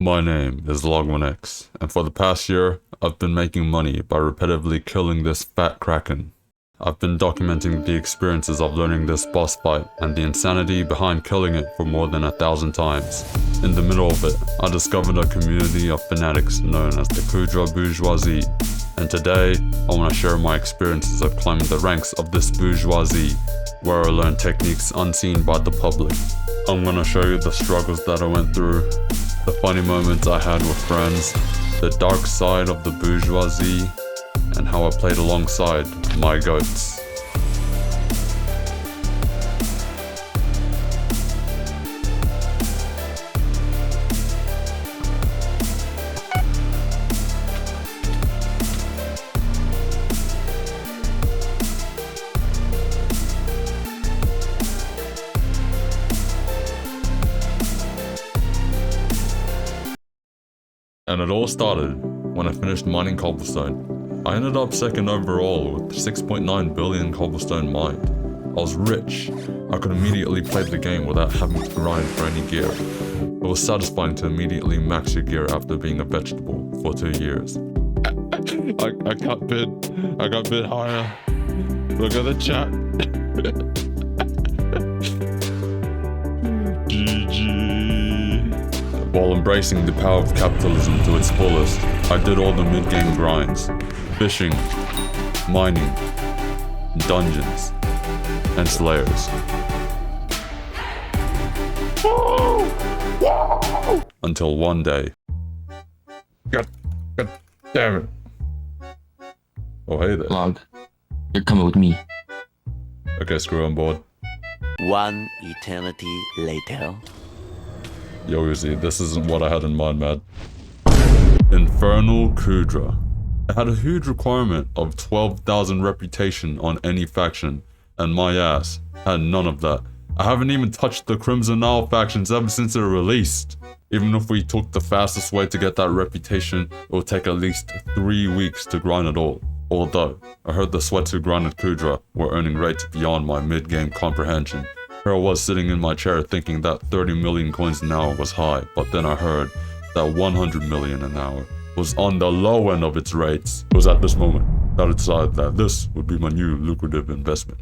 My name is Log1X, and for the past year, I've been making money by repetitively killing this fat kraken. I've been documenting the experiences of learning this boss fight and the insanity behind killing it for more than 1,000 times. In the middle of it, I discovered a community of fanatics known as the Kuudra bourgeoisie, and today, I want to share my experiences of climbing the ranks of this bourgeoisie, where I learned techniques unseen by the public. I'm gonna show you the struggles that I went through, the funny moments I had with friends, the dark side of the bourgeoisie, and how I played alongside my goats. And it all started when I finished mining cobblestone. I ended up second overall with 6.9 billion cobblestone mined. I was rich. I could immediately play the game without having to grind for any gear. It was satisfying to immediately max your gear after being a vegetable for 2 years. I got bid higher. Look at the chat. While embracing the power of capitalism to its fullest, I did all the mid-game grinds. Fishing, mining, dungeons, and slayers. Until one day... God damn it. Oh, hey there. Log, you're coming with me. Okay, screw on board. One eternity later. Yo, Uzi, this isn't what I had in mind, man. Infernal Kuudra. I had a huge requirement of 12,000 reputation on any faction, and my ass had none of that. I haven't even touched the Crimson Isle factions ever since they're released. Even if we took the fastest way to get that reputation, it would take at least 3 weeks to grind it all. Although, I heard the sweats who grinded Kuudra were earning rates beyond my mid-game comprehension. Here I was sitting in my chair thinking that 30 million coins an hour was high, but then I heard that 100 million an hour was on the low end of its rates. It was at this moment that I decided that this would be my new lucrative investment.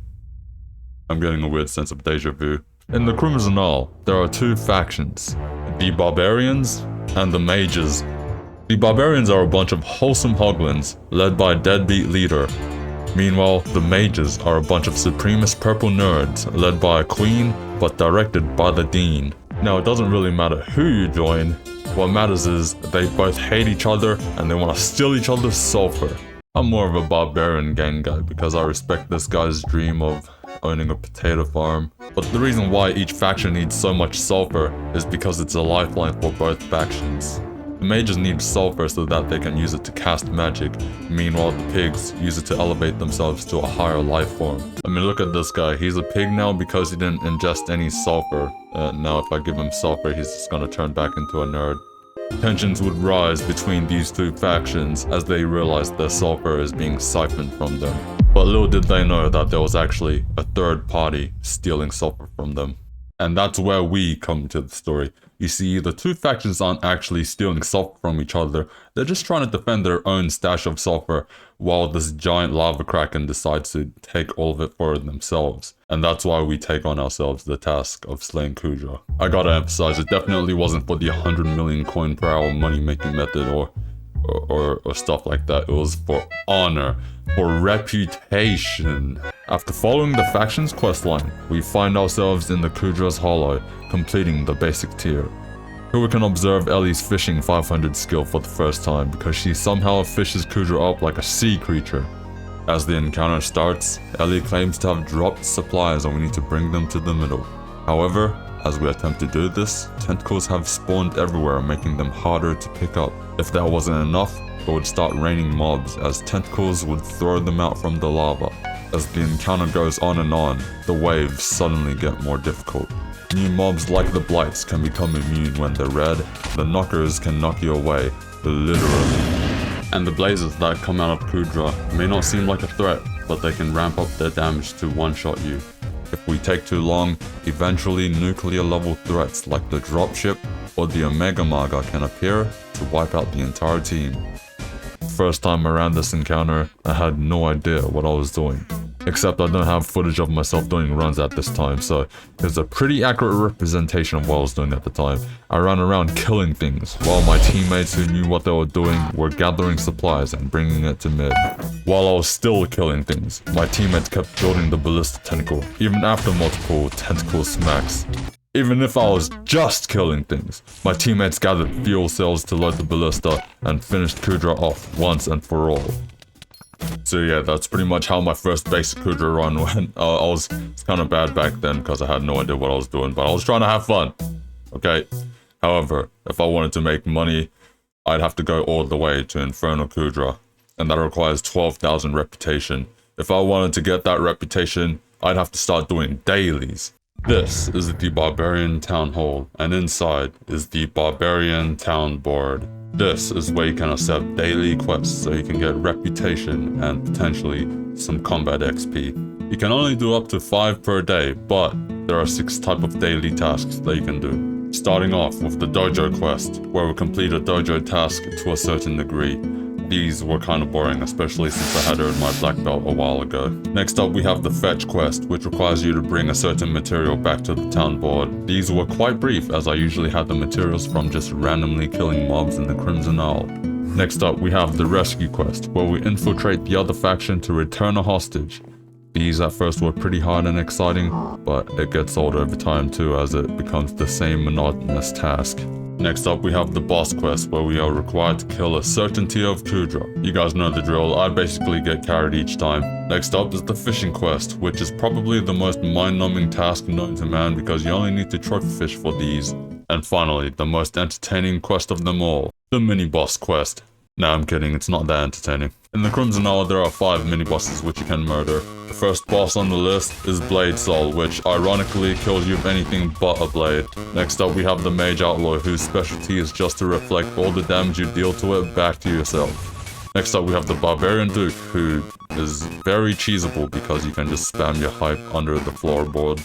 I'm getting a weird sense of deja vu. In the Crimson Isle, there are 2 factions, the Barbarians and the Mages. The Barbarians are a bunch of wholesome hoglins led by a deadbeat leader. Meanwhile, the Mages are a bunch of supremacist purple nerds led by a queen, but directed by the dean. Now, it doesn't really matter who you join. What matters is they both hate each other and they want to steal each other's sulfur. I'm more of a barbarian gang guy because I respect this guy's dream of owning a potato farm. But the reason why each faction needs so much sulfur is because it's a lifeline for both factions. The mages need sulfur so that they can use it to cast magic, meanwhile the pigs use it to elevate themselves to a higher life form. I mean, look at this guy, he's a pig now because he didn't ingest any sulfur. Now if I give him sulfur, he's just gonna turn back into a nerd. Tensions would rise between these 2 factions as they realized their sulfur is being siphoned from them. But little did they know that there was actually a third party stealing sulfur from them. And that's where we come to the story. You see, the 2 factions aren't actually stealing sulfur from each other, they're just trying to defend their own stash of sulfur while this giant lava kraken decides to take all of it for themselves. And that's why we take on ourselves the task of slaying Kuudra. I gotta emphasize, it definitely wasn't for the 100 million coin per hour money making method or stuff like that. It was for honor, for reputation. After following the faction's questline, we find ourselves in the Kuudra's Hollow, completing the basic tier. Here we can observe Ellie's fishing 500 skill for the first time because she somehow fishes Kuudra up like a sea creature. As the encounter starts, Ellie claims to have dropped supplies and we need to bring them to the middle. However, as we attempt to do this, tentacles have spawned everywhere, making them harder to pick up. If that wasn't enough, it would start raining mobs as tentacles would throw them out from the lava. As the encounter goes on, the waves suddenly get more difficult. New mobs like the blights can become immune when they're red. The knockers can knock you away, literally. And the blazes that come out of Kuudra may not seem like a threat, but they can ramp up their damage to one-shot you. If we take too long, eventually nuclear level threats like the dropship or the Omega Maga can appear to wipe out the entire team. First time around this encounter, I had no idea what I was doing. Except I don't have footage of myself doing runs at this time, so it's a pretty accurate representation of what I was doing at the time. I ran around killing things, while my teammates who knew what they were doing were gathering supplies and bringing it to mid. While I was still killing things, my teammates kept building the ballista tentacle, even after multiple tentacle smacks. Even if I was just killing things, my teammates gathered fuel cells to load the ballista and finished Kuudra off once and for all. So yeah, that's pretty much how my first basic Kuudra run went. I was kind of bad back then because I had no idea what I was doing, but I was trying to have fun. Okay. However, if I wanted to make money, I'd have to go all the way to Infernal Kuudra, and that requires 12,000 reputation. If I wanted to get that reputation, I'd have to start doing dailies. This is the Barbarian Town Hall, and inside is the Barbarian Town Board. This is where you can accept daily quests so you can get reputation and potentially some combat XP. You can only do up to 5 per day, but there are 6 types of daily tasks that you can do. Starting off with the dojo quest, where we complete a dojo task to a certain degree. These were kind of boring, especially since I had earned my black belt a while ago. Next up we have the fetch quest, which requires you to bring a certain material back to the town board. These were quite brief, as I usually had the materials from just randomly killing mobs in the Crimson Isle. Next up we have the rescue quest, where we infiltrate the other faction to return a hostage. These at first were pretty hard and exciting, but it gets old over time too, as it becomes the same monotonous task. Next up we have the boss quest, where we are required to kill a certain tier of Kuudra. You guys know the drill, I basically get carried each time. Next up is the fishing quest, which is probably the most mind-numbing task known to man because you only need to trophy fish for these. And finally, the most entertaining quest of them all, the mini-boss quest. Nah, I'm kidding, it's not that entertaining. In the Crimson Isle, there are 5 mini-bosses which you can murder. The first boss on the list is Blade Soul, which ironically kills you with anything but a blade. Next up we have the Mage Outlaw, whose specialty is just to reflect all the damage you deal to it back to yourself. Next up we have the Barbarian Duke, who is very cheesable because you can just spam your hype under the floorboard.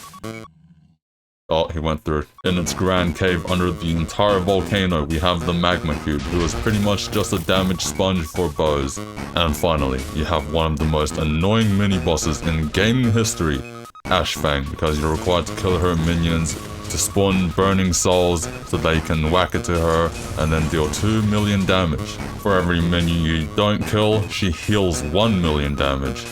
Oh, he went through. In its grand cave under the entire volcano, we have the Magma Cube, who is pretty much just a damage sponge for bows. And finally, you have one of the most annoying mini-bosses in gaming history, Ashfang, because you're required to kill her minions to spawn burning souls so that you can whack it to her and then deal 2 million damage. For every minion you don't kill, she heals 1 million damage.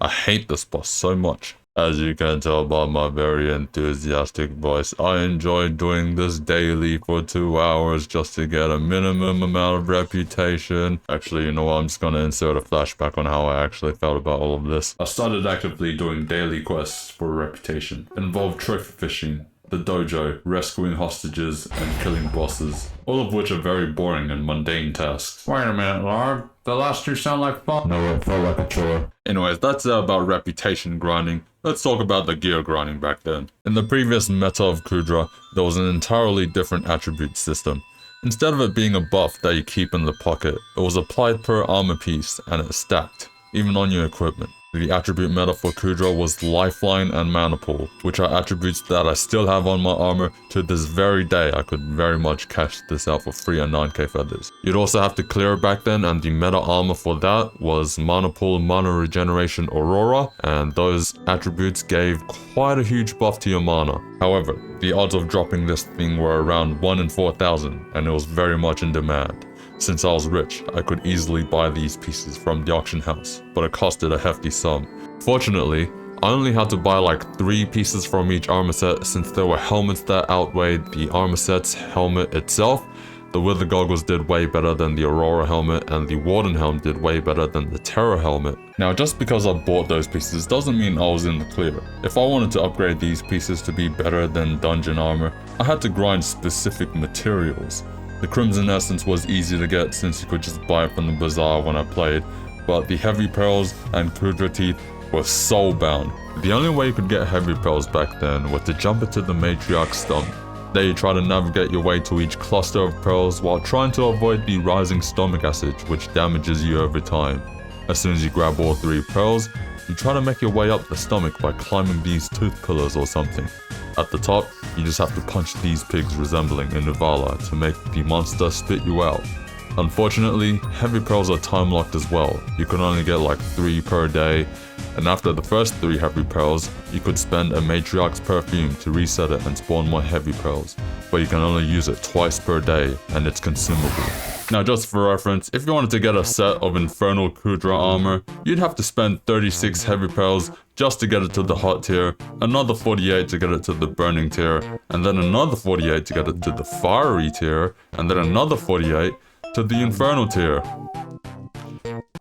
I hate this boss so much. As you can tell by my very enthusiastic voice, I enjoy doing this daily for 2 hours just to get a minimum amount of reputation. Actually, you know what, I'm just gonna insert a flashback on how I actually felt about all of this. I started actively doing daily quests for reputation. It involved trophy fishing, the dojo, rescuing hostages, and killing bosses. All of which are very boring and mundane tasks. Wait a minute, Lord. The last 2 sound like fun. No, it felt like a chore. Anyways, that's about reputation grinding. Let's talk about the gear grinding back then. In the previous meta of Kuudra, there was an entirely different attribute system. Instead of it being a buff that you keep in the pocket, it was applied per armor piece and it stacked, even on your equipment. The attribute meta for Kuudra was Lifeline and Mana Pool, which are attributes that I still have on my armor to this very day. I could very much cash this out for free and 9k feathers. You'd also have to clear it back then, and the meta armor for that was Mana Pool, Mana Regeneration, Aurora, and those attributes gave quite a huge buff to your mana. However, the odds of dropping this thing were around 1 in 4,000, and it was very much in demand. Since I was rich, I could easily buy these pieces from the auction house, but it costed a hefty sum. Fortunately, I only had to buy like 3 pieces from each armor set since there were helmets that outweighed the armor set's helmet itself. The Wither Goggles did way better than the Aurora helmet, and the Warden helm did way better than the Terror helmet. Now, just because I bought those pieces doesn't mean I was in the clear. If I wanted to upgrade these pieces to be better than dungeon armor, I had to grind specific materials. The Crimson Essence was easy to get since you could just buy it from the bazaar when I played, but the Heavy Pearls and Kuudra Teeth were soul-bound. The only way you could get Heavy Pearls back then was to jump into the Matriarch's stomach. There you try to navigate your way to each cluster of pearls while trying to avoid the rising stomach acid, which damages you over time. As soon as you grab all 3 pearls, you try to make your way up the stomach by climbing these tooth pillars or something. At the top, you just have to punch these pigs resembling a Nuvala to make the monster spit you out. Unfortunately, heavy pearls are time locked as well. You can only get like 3 per day, and after the first 3 heavy pearls, you could spend a matriarch's perfume to reset it and spawn more heavy pearls, but you can only use it twice per day and it's consumable. Now just for reference, if you wanted to get a set of Infernal Kuudra armor, you'd have to spend 36 heavy pearls just to get it to the hot tier, another 48 to get it to the burning tier, and then another 48 to get it to the fiery tier, and then another 48 to the Infernal tier.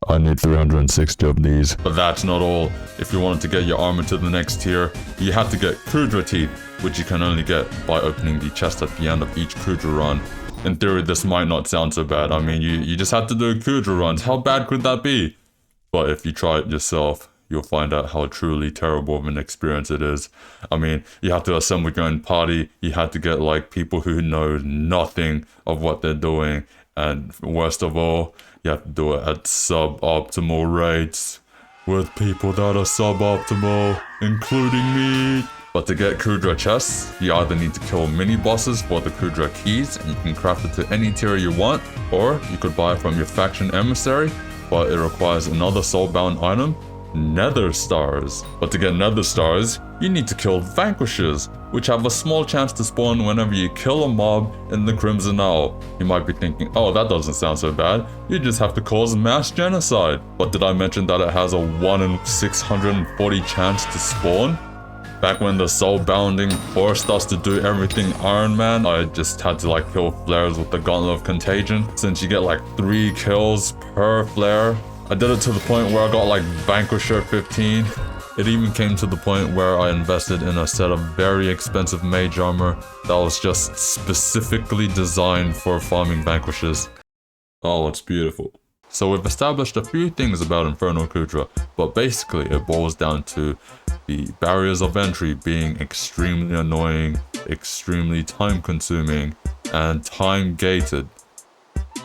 I need 360 of these. But that's not all. If you wanted to get your armor to the next tier, you have to get Kuudra teeth, which you can only get by opening the chest at the end of each Kuudra run. In theory, this might not sound so bad. I mean, you just have to do Kuudra runs. How bad could that be? But if you try it yourself, you'll find out how truly terrible of an experience it is. I mean, you have to assemble your own party. You have to get like people who know nothing of what they're doing. And worst of all, you have to do it at suboptimal rates with people that are suboptimal, including me. But to get Kuudra chests, you either need to kill mini bosses for the Kuudra keys, and you can craft it to any tier you want, or you could buy it from your faction emissary, but it requires another soulbound item, Nether Stars. But to get Nether Stars, you need to kill Vanquishers, which have a small chance to spawn whenever you kill a mob in the Crimson Owl. You might be thinking, oh, that doesn't sound so bad. You just have to cause mass genocide. But did I mention that it has a 1 in 640 chance to spawn? Back when the soul-bounding forced us to do everything Iron Man, I just had to like kill flares with the Gauntlet of Contagion, since you get like 3 kills per flare. I did it to the point where I got like Vanquisher 15. It even came to the point where I invested in a set of very expensive mage armor that was just specifically designed for farming Vanquishers. Oh, it's beautiful. So we've established a few things about Infernal Kuudra, but basically it boils down to the barriers of entry being extremely annoying, extremely time consuming, and time gated.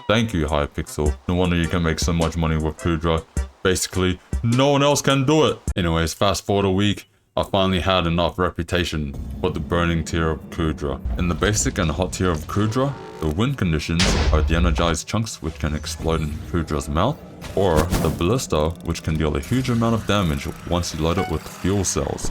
Thank you, Hypixel. No wonder you can make so much money with Kuudra. Basically, no one else can do it. Anyways, fast forward a week, I finally had enough reputation for the burning tier of Kuudra. In the basic and hot tier of Kuudra, the win conditions are the energized chunks which can explode in Kuudra's mouth, or the ballista which can deal a huge amount of damage once you load it with fuel cells.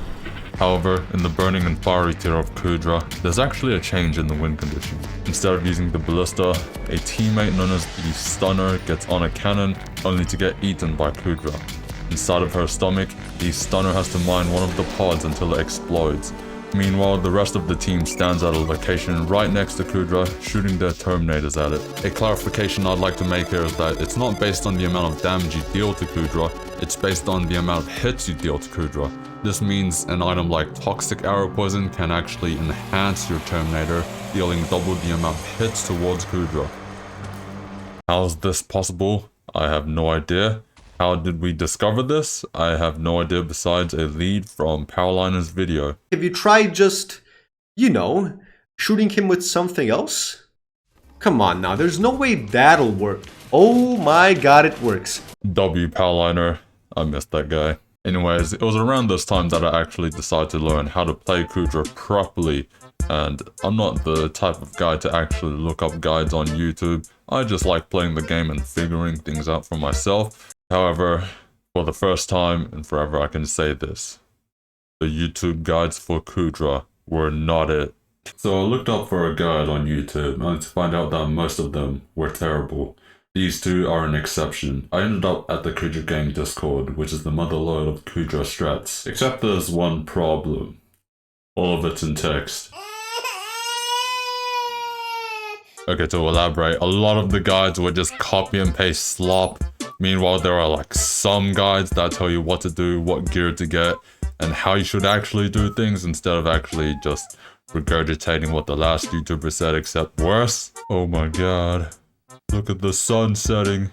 However, in the burning and fiery tier of Kuudra, there's actually a change in the win condition. Instead of using the ballista, a teammate known as the stunner gets on a cannon only to get eaten by Kuudra. Inside of her stomach, the stunner has to mine one of the pods until it explodes. Meanwhile, the rest of the team stands at a location right next to Kuudra, shooting their terminators at it. A clarification I'd like to make here is that it's not based on the amount of damage you deal to Kuudra, it's based on the amount of hits you deal to Kuudra. This means an item like Toxic Arrow Poison can actually enhance your Terminator, dealing double the amount of hits towards Kuudra. How is this possible? I have no idea. How did we discover this? I have no idea besides a lead from Powerliner's video. Have you tried just, you know, shooting him with something else? Come on now, there's no way that'll work. Oh my god, it works. W Powerliner. I missed that guy. Anyways, it was around this time that I actually decided to learn how to play Kuudra properly. And I'm not the type of guy to actually look up guides on YouTube. I just like playing the game and figuring things out for myself. However, for the first time and forever I can say this. The YouTube guides for Kuudra were not it. So I looked up for a guide on YouTube only to find out that most of them were terrible. These two are an exception. I ended up at the Kuudra Gang Discord, which is the motherlode of Kuudra strats. Except there's one problem. All of it's in text. Okay, to elaborate, a lot of the guides were just copy and paste slop. Meanwhile, there are like some guides that tell you what to do, what gear to get, and how you should actually do things instead of actually just regurgitating what the last YouTuber said, except worse. Oh my god. Look at the sun setting.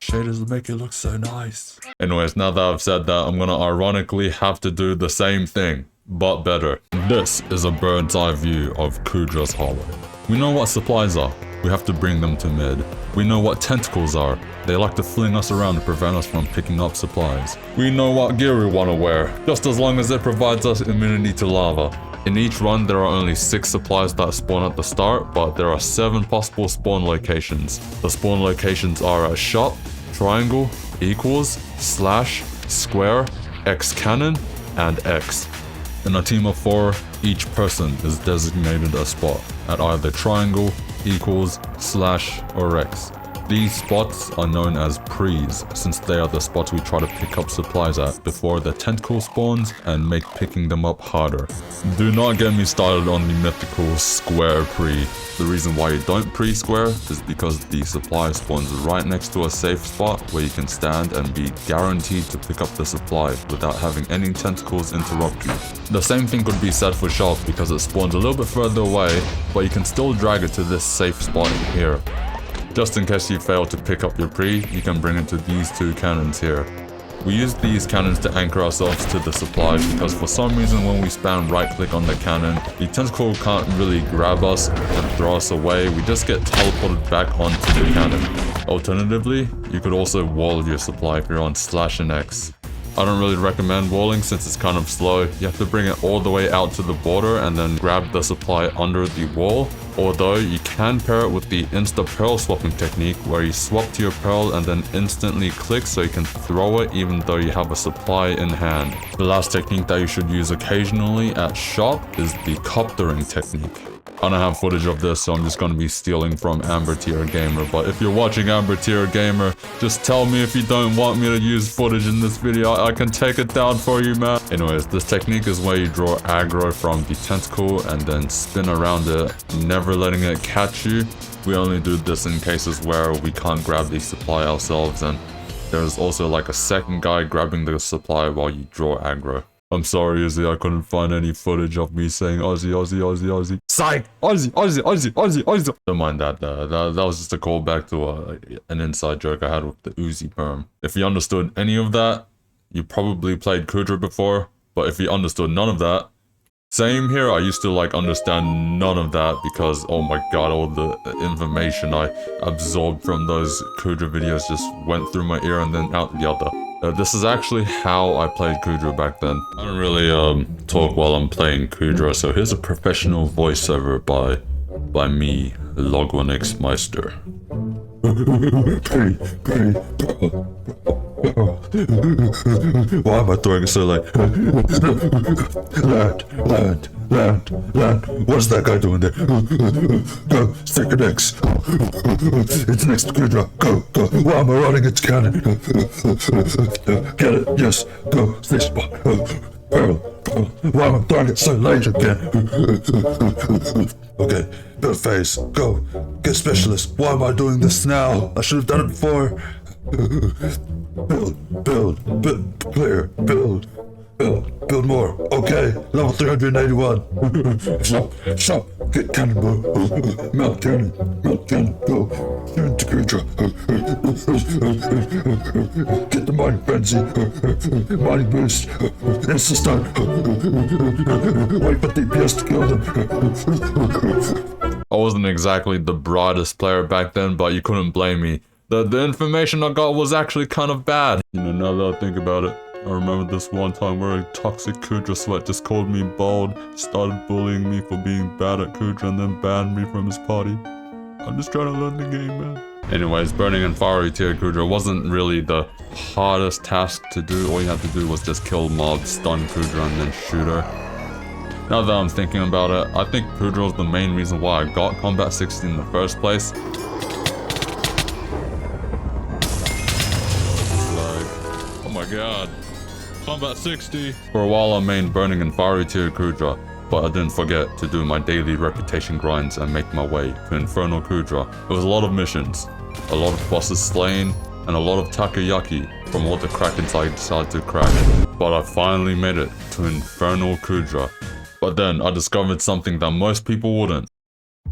Shaders make it look so nice. Anyways, now that I've said that, I'm gonna ironically have to do the same thing, but better. This is a bird's eye view of Kuudra's Hollow. We know what supplies are. we have to bring them to mid. We know what tentacles are. They like to fling us around to prevent us from picking up supplies. We know what gear we want to wear, just as long as it provides us immunity to lava. In each run, there are only 6 supplies that spawn at the start, but there are 7 possible spawn locations. The spawn locations are at shop, triangle, equals, slash, square, X cannon, and X. In a team of 4, each person is designated a spot at either triangle, equals, slash, or X. These spots are known as pre's, since they are the spots we try to pick up supplies at before the tentacle spawns and make picking them up harder. Do not get me started on the mythical square pre. The reason why you don't pre-square is because the supply spawns right next to a safe spot where you can stand and be guaranteed to pick up the supply without having any tentacles interrupt you. The same thing could be said for shop because it spawns a little bit further away, but you can still drag it to this safe spot here. Just in case you fail to pick up your pre, you can bring it to these 2 cannons here. We use these cannons to anchor ourselves to the supply because for some reason when we spam right click on the cannon, the tentacle can't really grab us and throw us away, we just get teleported back onto the cannon. Alternatively, you could also wall your supply if you're on slash and X. I don't really recommend walling since it's kind of slow. You have to bring it all the way out to the border and then grab the supply under the wall. Although you can pair it with the insta pearl swapping technique where you swap to your pearl and then instantly click so you can throw it even though you have a supply in hand. The last technique that you should use occasionally at shop is the coptering technique. I don't have footage of this, so I'm just gonna be stealing from Amber Tier Gamer, but if you're watching Amber Tier Gamer, just tell me if you don't want me to use footage in this video. I can take it down for you, man. Anyways, this technique is where you draw aggro from the tentacle and then spin around it, never letting it catch you. We only do this in cases where we can't grab the supply ourselves, and there's also like a second guy grabbing the supply while you draw aggro. I'm sorry, Izzy, I couldn't find any footage of me saying Aussie, Aussie, Aussie, Aussie. Psych! Aussie, Aussie, Aussie, Aussie, Aussie. Don't mind that, that was just a callback to an inside joke I had with the Uzi perm. If you understood any of that, you probably played Kuudra before, but if you understood none of that, same here, I used to like understand none of that because, oh my god, all the information I absorbed from those Kuudra videos just went through my ear and then out the other. This is actually how I played Kuudra back then. I don't really talk while I'm playing Kuudra, so here's a professional voiceover by me, Log1x Meister. Why am I throwing it so like land? What is that guy doing there? Go, stick it next. It's next to Kuudra. Go. Why am I running its cannon? Get it, yes. Go, stay spot. Pearl. Why am I throwing it so late again? Okay, build phase. Go. Get specialist. Why am I doing this now? I should have done it before. Build, clear, build more. Okay, level 381. Shop, get cannonball. Melt cannon, go. Turn to Kuudra. Get the mining frenzy. Mining boost. Insta stun. Wait for DPS to kill them. I wasn't exactly the brightest player back then, but you couldn't blame me. The information I got was actually kind of bad. You know, now that I think about it, I remember this one time where a toxic Kuudra sweat just called me bald, started bullying me for being bad at Kuudra, and then banned me from his party. I'm just trying to learn the game, man. Anyways, burning and fiery tier Kuudra wasn't really the hardest task to do. All you had to do was just kill mobs, stun Kuudra, and then shoot her. Now that I'm thinking about it, I think Kuudra was the main reason why I got Combat 60 in the first place. Oh my god. Combat 60! For a while I mained burning and fiery tier Kuudra, but I didn't forget to do my daily reputation grinds and make my way to Infernal Kuudra. It was a lot of missions, a lot of bosses slain, and a lot of takoyaki from all the krakens I decided to crack. But I finally made it to Infernal Kuudra. But then I discovered something that most people wouldn't.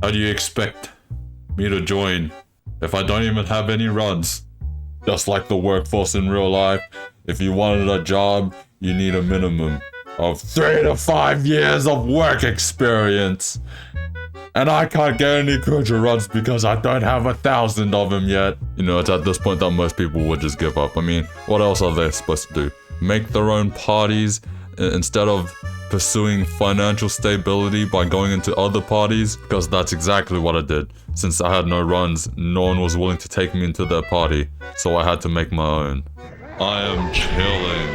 How do you expect me to join if I don't even have any runs? Just like the workforce in real life, if you wanted a job, you need a minimum of 3 to 5 years of work experience. And I can't get any Kuudra runs because I don't have 1,000 of them yet. You know, it's at this point that most people would just give up. I mean, what else are they supposed to do? Make their own parties instead of pursuing financial stability by going into other parties? Because that's exactly what I did. Since I had no runs, no one was willing to take me into their party, so I had to make my own. I am chilling.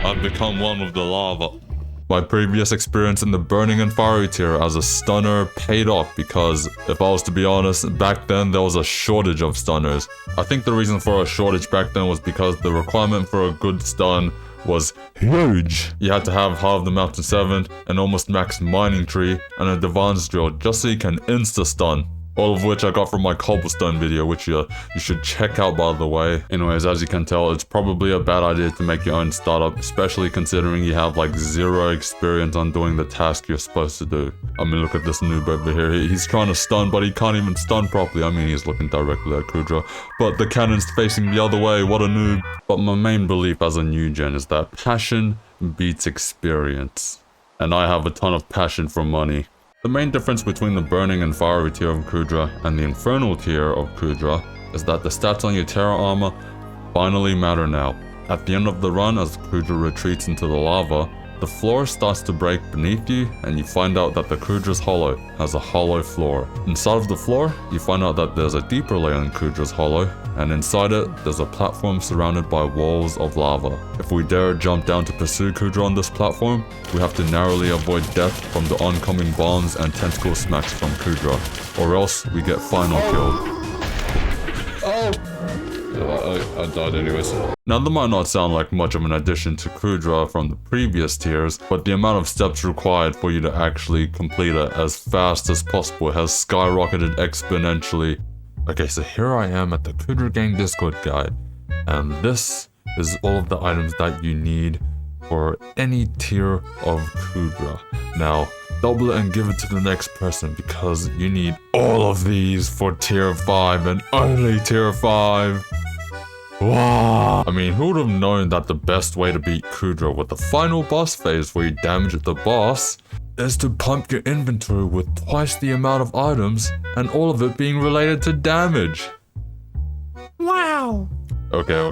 I've become one with the lava. My previous experience in the burning and fiery tier as a stunner paid off because, if I was to be honest, back then there was a shortage of stunners. I think the reason for a shortage back then was because the requirement for a good stun was huge. You had to have half the Mountain 7, an almost max mining tree, and a Divine's drill just so you can insta-stun. All of which I got from my cobblestone video, which you should check out, by the way. Anyways, as you can tell, it's probably a bad idea to make your own startup, especially considering you have like 0 experience on doing the task you're supposed to do. I mean, look at this noob over here. He's trying to stun, but he can't even stun properly. I mean, he's looking directly at Kuudra, but the cannon's facing the other way. What a noob. But my main belief as a new gen is that passion beats experience. And I have a ton of passion for money. The main difference between the burning and fiery tier of Kuudra and the infernal tier of Kuudra is that the stats on your Terra armor finally matter now. At the end of the run, as Kuudra retreats into the lava, the floor starts to break beneath you and you find out that the Kuudra's hollow has a hollow floor. Inside of the floor, you find out that there's a deeper layer in Kuudra's hollow, and inside it, there's a platform surrounded by walls of lava. If we dare jump down to pursue Kuudra on this platform, we have to narrowly avoid death from the oncoming bombs and tentacle smacks from Kuudra, or else we get final killed. I died anyways. Now that might not sound like much of an addition to Kuudra from the previous tiers, but the amount of steps required for you to actually complete it as fast as possible has skyrocketed exponentially. Okay, so here I am at the Kuudra Gang Discord guide, and this is all of the items that you need for any tier of Kuudra. Now, double it and give it to the next person because you need all of these for tier 5 and only tier 5. Wow. I mean, who would have known that the best way to beat Kuudra with the final boss phase where you damage the boss is to pump your inventory with twice the amount of items and all of it being related to damage. Wow. Okay,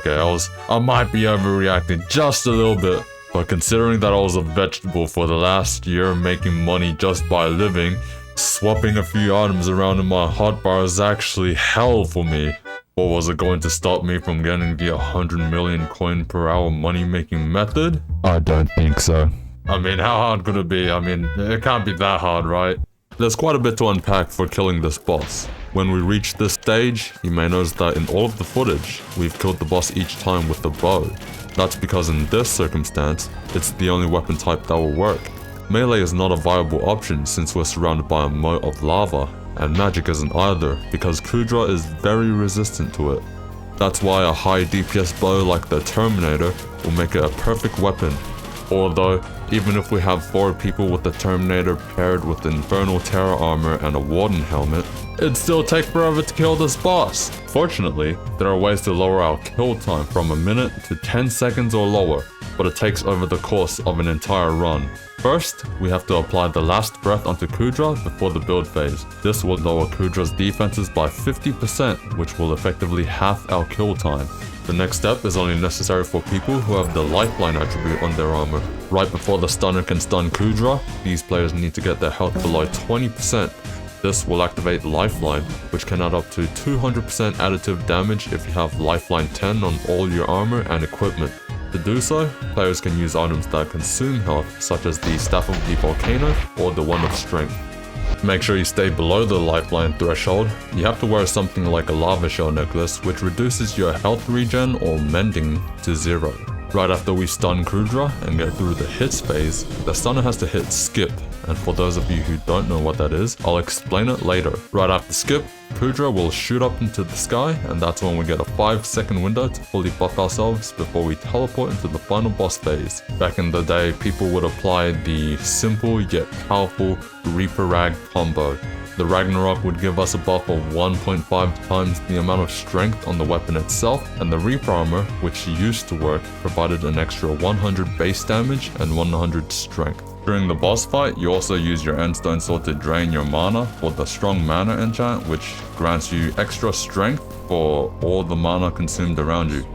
I might be overreacting just a little bit, but considering that I was a vegetable for the last year making money just by living, swapping a few items around in my hotbar is actually hell for me. Or was it going to stop me from getting the 100 million coin per hour money making method? I don't think so. I mean, how hard could it be? I mean, it can't be that hard, right? There's quite a bit to unpack for killing this boss. When we reach this stage, you may notice that in all of the footage, we've killed the boss each time with the bow. That's because in this circumstance, it's the only weapon type that will work. Melee is not a viable option since we're surrounded by a moat of lava, and magic isn't either because Kuudra is very resistant to it. That's why a high DPS bow like the Terminator will make it a perfect weapon. Although, even if we have 4 people with the Terminator paired with Infernal Terra armor and a Warden helmet, it'd still take forever to kill this boss. Fortunately, there are ways to lower our kill time from a minute to 10 seconds or lower, but it takes over the course of an entire run. First, we have to apply the last breath onto Kuudra before the build phase. This will lower Kuudra's defenses by 50%, which will effectively half our kill time. The next step is only necessary for people who have the lifeline attribute on their armor. Right before the stunner can stun Kuudra, these players need to get their health below 20%. This will activate Lifeline, which can add up to 200% additive damage if you have Lifeline 10 on all your armor and equipment. To do so, players can use items that consume health, such as the Staff of the Volcano or the Wand of Strength. Make sure you stay below the lifeline threshold. You have to wear something like a lava shell necklace, which reduces your health regen or mending to 0. Right after we stun Kuudra and get through the hits phase, the stunner has to hit skip, and for those of you who don't know what that is, I'll explain it later. Right after skip, Kuudra will shoot up into the sky, and that's when we get a 5-second window to fully buff ourselves before we teleport into the final boss phase. Back in the day, people would apply the simple yet powerful Reaper Rag combo. The Ragnarok would give us a buff of 1.5 times the amount of strength on the weapon itself, and the Reaper armor, which used to work, provided an extra 100 base damage and 100 strength. During the boss fight, you also use your endstone sword to drain your mana for the strong mana enchant, which grants you extra strength for all the mana consumed around you.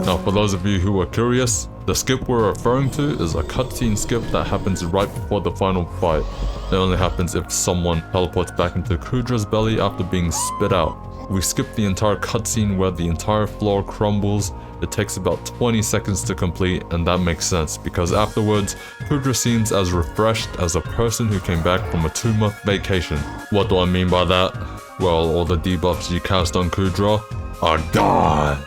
Now, for those of you who are curious, the skip we're referring to is a cutscene skip that happens right before the final fight. It only happens if someone teleports back into Kuudra's belly after being spit out. We skip the entire cutscene where the entire floor crumbles. It takes about 20 seconds to complete, and that makes sense because afterwards, Kuudra seems as refreshed as a person who came back from a 2-month vacation. What do I mean by that? Well, all the debuffs you cast on Kuudra are gone.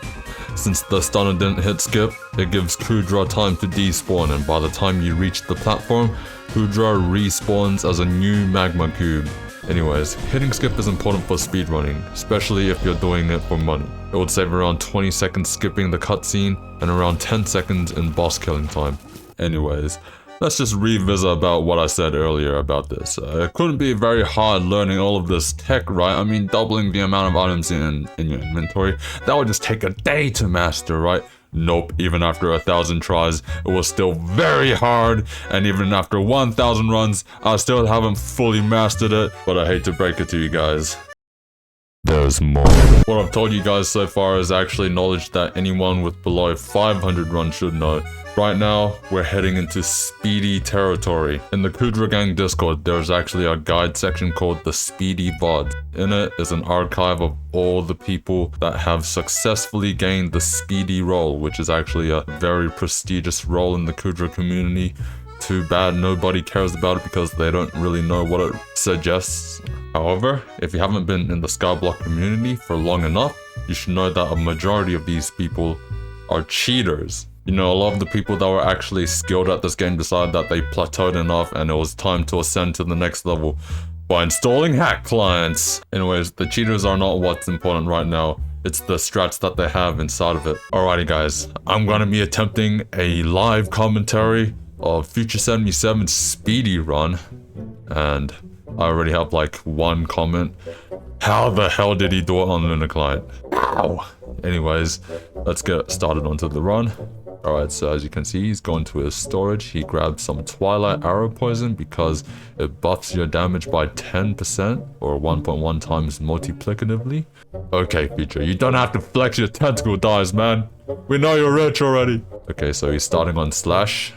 Since the stunner didn't hit skip, it gives Kuudra time to despawn, and by the time you reach the platform, Kuudra respawns as a new magma cube. Anyways, hitting skip is important for speedrunning, especially if you're doing it for money. It would save around 20 seconds skipping the cutscene and around 10 seconds in boss killing time. Anyways, let's just revisit about what I said earlier about this. It couldn't be very hard learning all of this tech, right? I mean, doubling the amount of items in your inventory, that would just take a day to master, right? Nope, even after 1,000 tries, it was still very hard, and even after 1,000 runs, I still haven't fully mastered it, but I hate to break it to you guys. There's more. What I've told you guys so far is actually knowledge that anyone with below 500 runs should know. Right now, we're heading into speedy territory. In the Kuudra Gang Discord, there's actually a guide section called the Speedy VOD. In it is an archive of all the people that have successfully gained the Speedy role, which is actually a very prestigious role in the Kuudra community. Too bad nobody cares about it because they don't really know what it suggests. However, if you haven't been in the Skyblock community for long enough, you should know that a majority of these people are cheaters. You know, a lot of the people that were actually skilled at this game decided that they plateaued enough and it was time to ascend to the next level by installing hack clients. Anyways, the cheaters are not what's important right now. It's the strats that they have inside of it. Alrighty guys, I'm gonna be attempting a live commentary of Future 77's speedy run, and I already have like one comment. How the hell did he do it on Lunar Client? Ow! Anyways, let's get started onto the run. Alright, so as you can see, he's going to his storage. He grabbed some Twilight Arrow Poison because it buffs your damage by 10% or 1.1 times multiplicatively. Okay, Future, you don't have to flex your tentacle dice, man. We know you're rich already. Okay, so he's starting on Slash.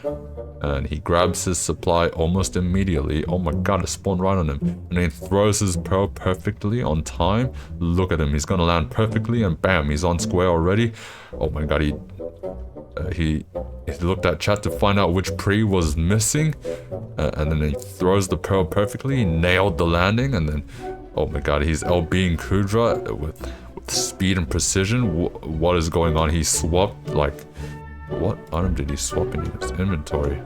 And he grabs his supply almost immediately. Oh my god, it spawned right on him. And he throws his pearl perfectly on time. Look at him, he's gonna land perfectly and bam, he's on square already. Oh my god, he looked at chat to find out which pre was missing. And then he throws the pearl perfectly. He nailed the landing and then, oh my god, he's LBing Kuudra with speed and precision. What is going on? He swapped like... What item did he swap in his inventory?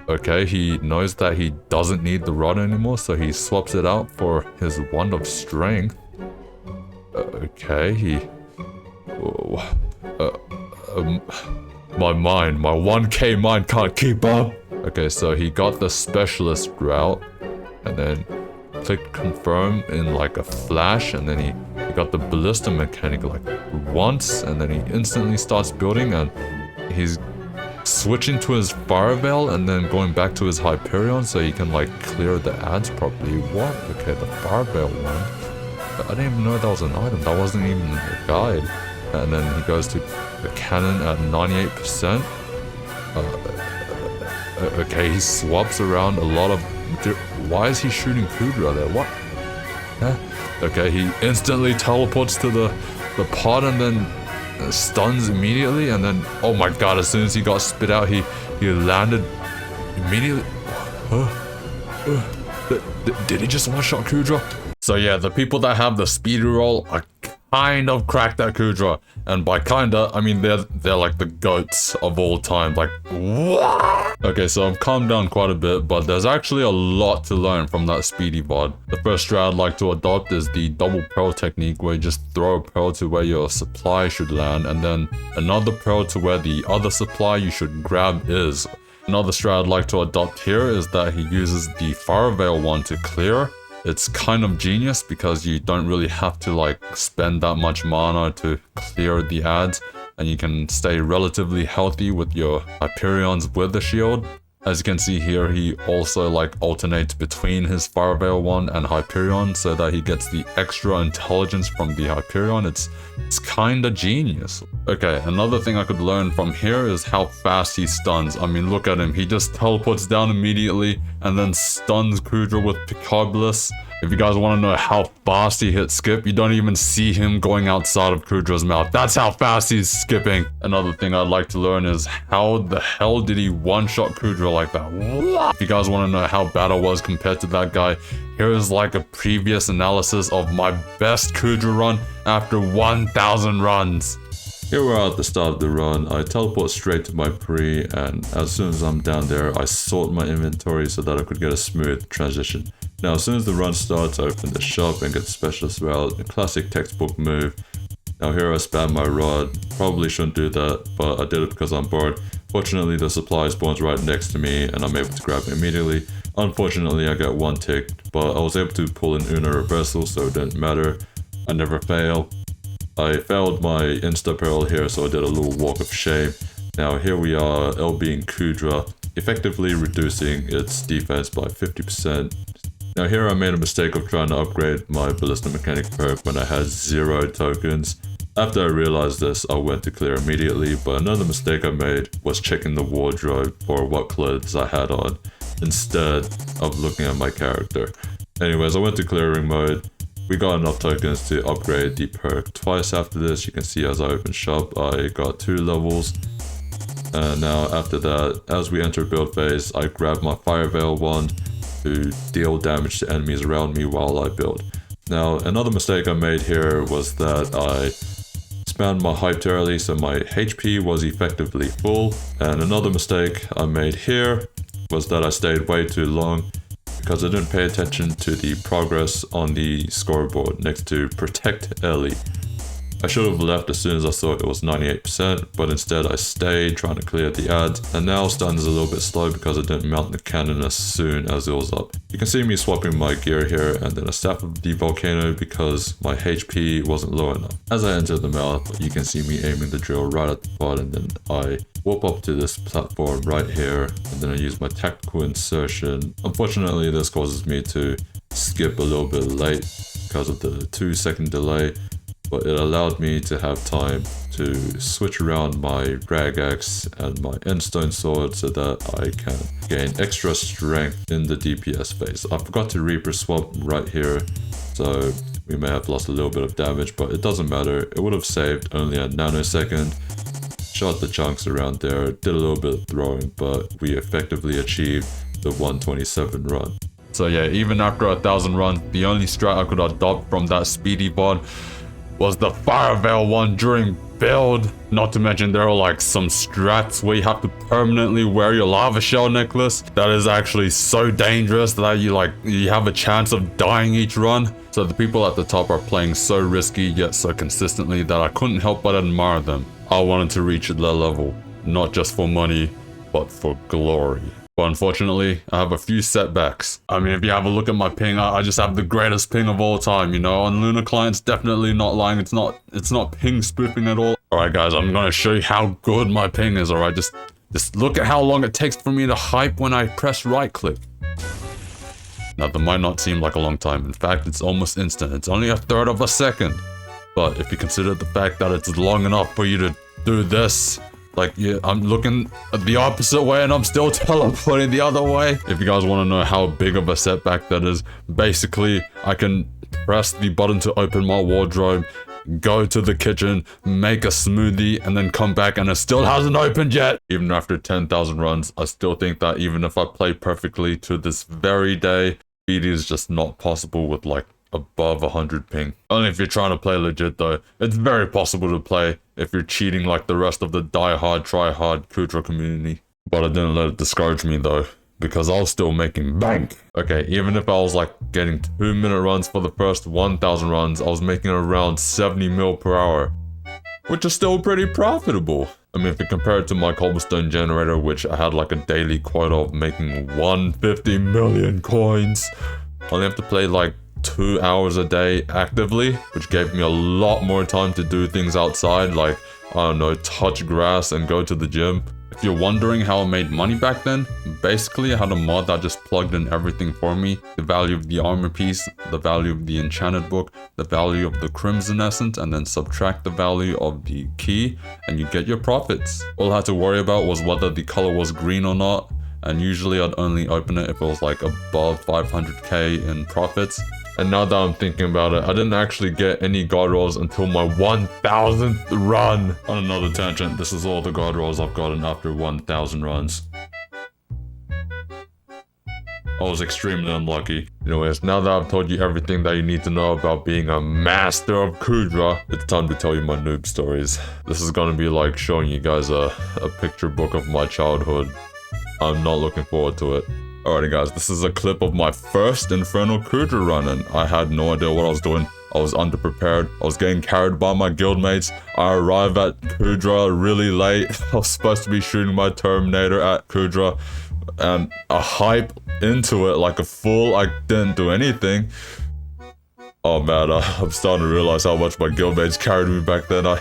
Okay, he knows that he doesn't need the rod anymore, so he swaps it out for his Wand of Strength. Okay, my 1k mind can't keep up. Okay, so he got the Specialist route, and then clicked confirm in like a flash, and then he got the Ballista mechanic like once, and then he instantly starts building, and he's switching to his Fire Veil and then going back to his Hyperion so he can like clear the ads properly. What? Okay, the Fire Veil one. I didn't even know that was an item. That wasn't even a guide. And then he goes to the cannon at 98%. Okay, he swaps around a lot of... Why is he shooting Kuudra there? What? Okay, he instantly teleports to the pod and then stuns immediately, and then oh my god, as soon as he got spit out, he landed immediately. Did he just one-shot Kuudra? So yeah, the people that have the speedy roll are kind of cracked at Kuudra, and by kinda I mean they're like the goats of all time. Like what? Okay, so I've calmed down quite a bit, but there's actually a lot to learn from that speedy VOD. The first strat I'd like to adopt is the double pearl technique, where you just throw a pearl to where your supply should land, and then another pearl to where the other supply you should grab is. Another strat I'd like to adopt here is that he uses the Fire Veil one to clear. It's kind of genius because you don't really have to like spend that much mana to clear the ads, and you can stay relatively healthy with your Hyperion's Wither Shield. As you can see here, he also like alternates between his Fire Veil one and Hyperion so that he gets the extra intelligence from the Hyperion. It's kinda genius. Okay, another thing I could learn from here is how fast he stuns. I mean, look at him. He just teleports down immediately and then stuns Kuudra with Picard Bliss. If you guys want to know how fast he hits skip, you don't even see him going outside of Kuudra's mouth. That's how fast he's skipping. Another thing I'd like to learn is how the hell did he one-shot Kuudra like that? What? If you guys want to know how bad I was compared to that guy, here is like a previous analysis of my best Kuudra run after 1,000 runs. Here we are at the start of the run. I teleport straight to my pre, and as soon as I'm down there, I sort my inventory so that I could get a smooth transition. Now, as soon as the run starts, I open the shop and get the specialist route, a classic textbook move. Now here I spam my rod. Probably shouldn't do that, but I did it because I'm bored. Fortunately, the supply spawns right next to me and I'm able to grab it immediately. Unfortunately, I get one ticked, but I was able to pull an Una reversal, so it didn't matter. I never fail. I failed my insta-pearl here, so I did a little walk of shame. Now here we are, LBing Kuudra, effectively reducing its defense by 50%. Now here I made a mistake of trying to upgrade my Ballista Mechanic perk when I had 0 tokens. After I realized this, I went to clear immediately, but another mistake I made was checking the wardrobe for what clothes I had on, instead of looking at my character. Anyways, I went to clearing mode. We got enough tokens to upgrade the perk twice after this. You can see as I open shop, I got 2 levels. And now after that, as we enter build phase, I grab my Fire Veil wand to deal damage to enemies around me while I build. Now, another mistake I made here was that I spammed my hype too early, so my HP was effectively full. And another mistake I made here was that I stayed way too long because I didn't pay attention to the progress on the scoreboard next to Protect Ellie. I should have left as soon as I saw it was 98%, but instead I stayed trying to clear the ads, and now stun is a little bit slow because I didn't mount the cannon as soon as it was up. You can see me swapping my gear here and then a staff of the volcano because my HP wasn't low enough. As I enter the mouth, you can see me aiming the drill right at the pod, and then I warp up to this platform right here, and then I use my tactical insertion. Unfortunately, this causes me to skip a little bit late because of the 2-second delay, but it allowed me to have time to switch around my drag axe and my endstone sword so that I can gain extra strength in the DPS phase. I forgot to Reaper swap right here, so we may have lost a little bit of damage, but it doesn't matter. It would have saved only a nanosecond. Shot the chunks around there, did a little bit of throwing, but we effectively achieved the 127 run. So yeah, even after 1,000 runs, the only strat I could adopt from that speedy bod was the Fire Veil one during build. Not to mention there are like some strats where you have to permanently wear your lava shell necklace. That is actually so dangerous that you have a chance of dying each run. So the people at the top are playing so risky yet so consistently that I couldn't help but admire them. I wanted to reach their level, not just for money, but for glory. But unfortunately, I have a few setbacks. I mean, if you have a look at my ping, I just have the greatest ping of all time, you know? On Lunar clients, definitely not lying. It's not ping spoofing at all. Alright guys, I'm gonna show you how good my ping is, alright? Just look at how long it takes for me to hype when I press right click. Now, that might not seem like a long time. In fact, it's almost instant. It's only 1/3 of a second. But if you consider the fact that it's long enough for you to do this, like, yeah, I'm looking the opposite way and I'm still teleporting the other way. If you guys want to know how big of a setback that is, basically, I can press the button to open my wardrobe, go to the kitchen, make a smoothie, and then come back and it still hasn't opened yet. Even after 10,000 runs, I still think that even if I play perfectly to this very day, speedy is just not possible with like above 100 ping. Only if you're trying to play legit though. It's very possible to play if you're cheating like the rest of the die hard, try hard Kuudra community. But I didn't let it discourage me though, because I was still making bank. Okay, even if I was like getting 2-minute runs for the first 1,000 runs, I was making around 70 mil per hour, which is still pretty profitable. I mean, if you compare it to my cobblestone generator, which I had like a daily quota of making 150 million coins, I only have to play like 2 hours a day actively, which gave me a lot more time to do things outside, like, I don't know, touch grass and go to the gym. If If you're wondering how I made money back then, basically I had a mod that just plugged in everything for me. The value of the armor piece, the value of the enchanted book, the value of the crimson essence, and then subtract the value of the key, and you get your profits. All I had to worry about was whether the color was green or not, and usually I'd only open it if it was like above 500k in profits. And now that I'm thinking about it, I didn't actually get any god rolls until my 1000th run. On another tangent, this is all the god rolls I've gotten after 1000 runs. I was extremely unlucky. Anyways, now that I've told you everything that you need to know about being a master of Kuudra, it's time to tell you my noob stories. This is gonna be like showing you guys a picture book of my childhood. I'm not looking forward to it. Alrighty guys, this is a clip of my first Infernal Kuudra run, and I had no idea what I was doing. I was underprepared. I was getting carried by my guildmates. I arrived at Kuudra really late. I was supposed to be shooting my Terminator at Kuudra, and I hype into it like a fool. I didn't do anything. Oh man, I'm starting to realize how much my guildmates carried me back then. I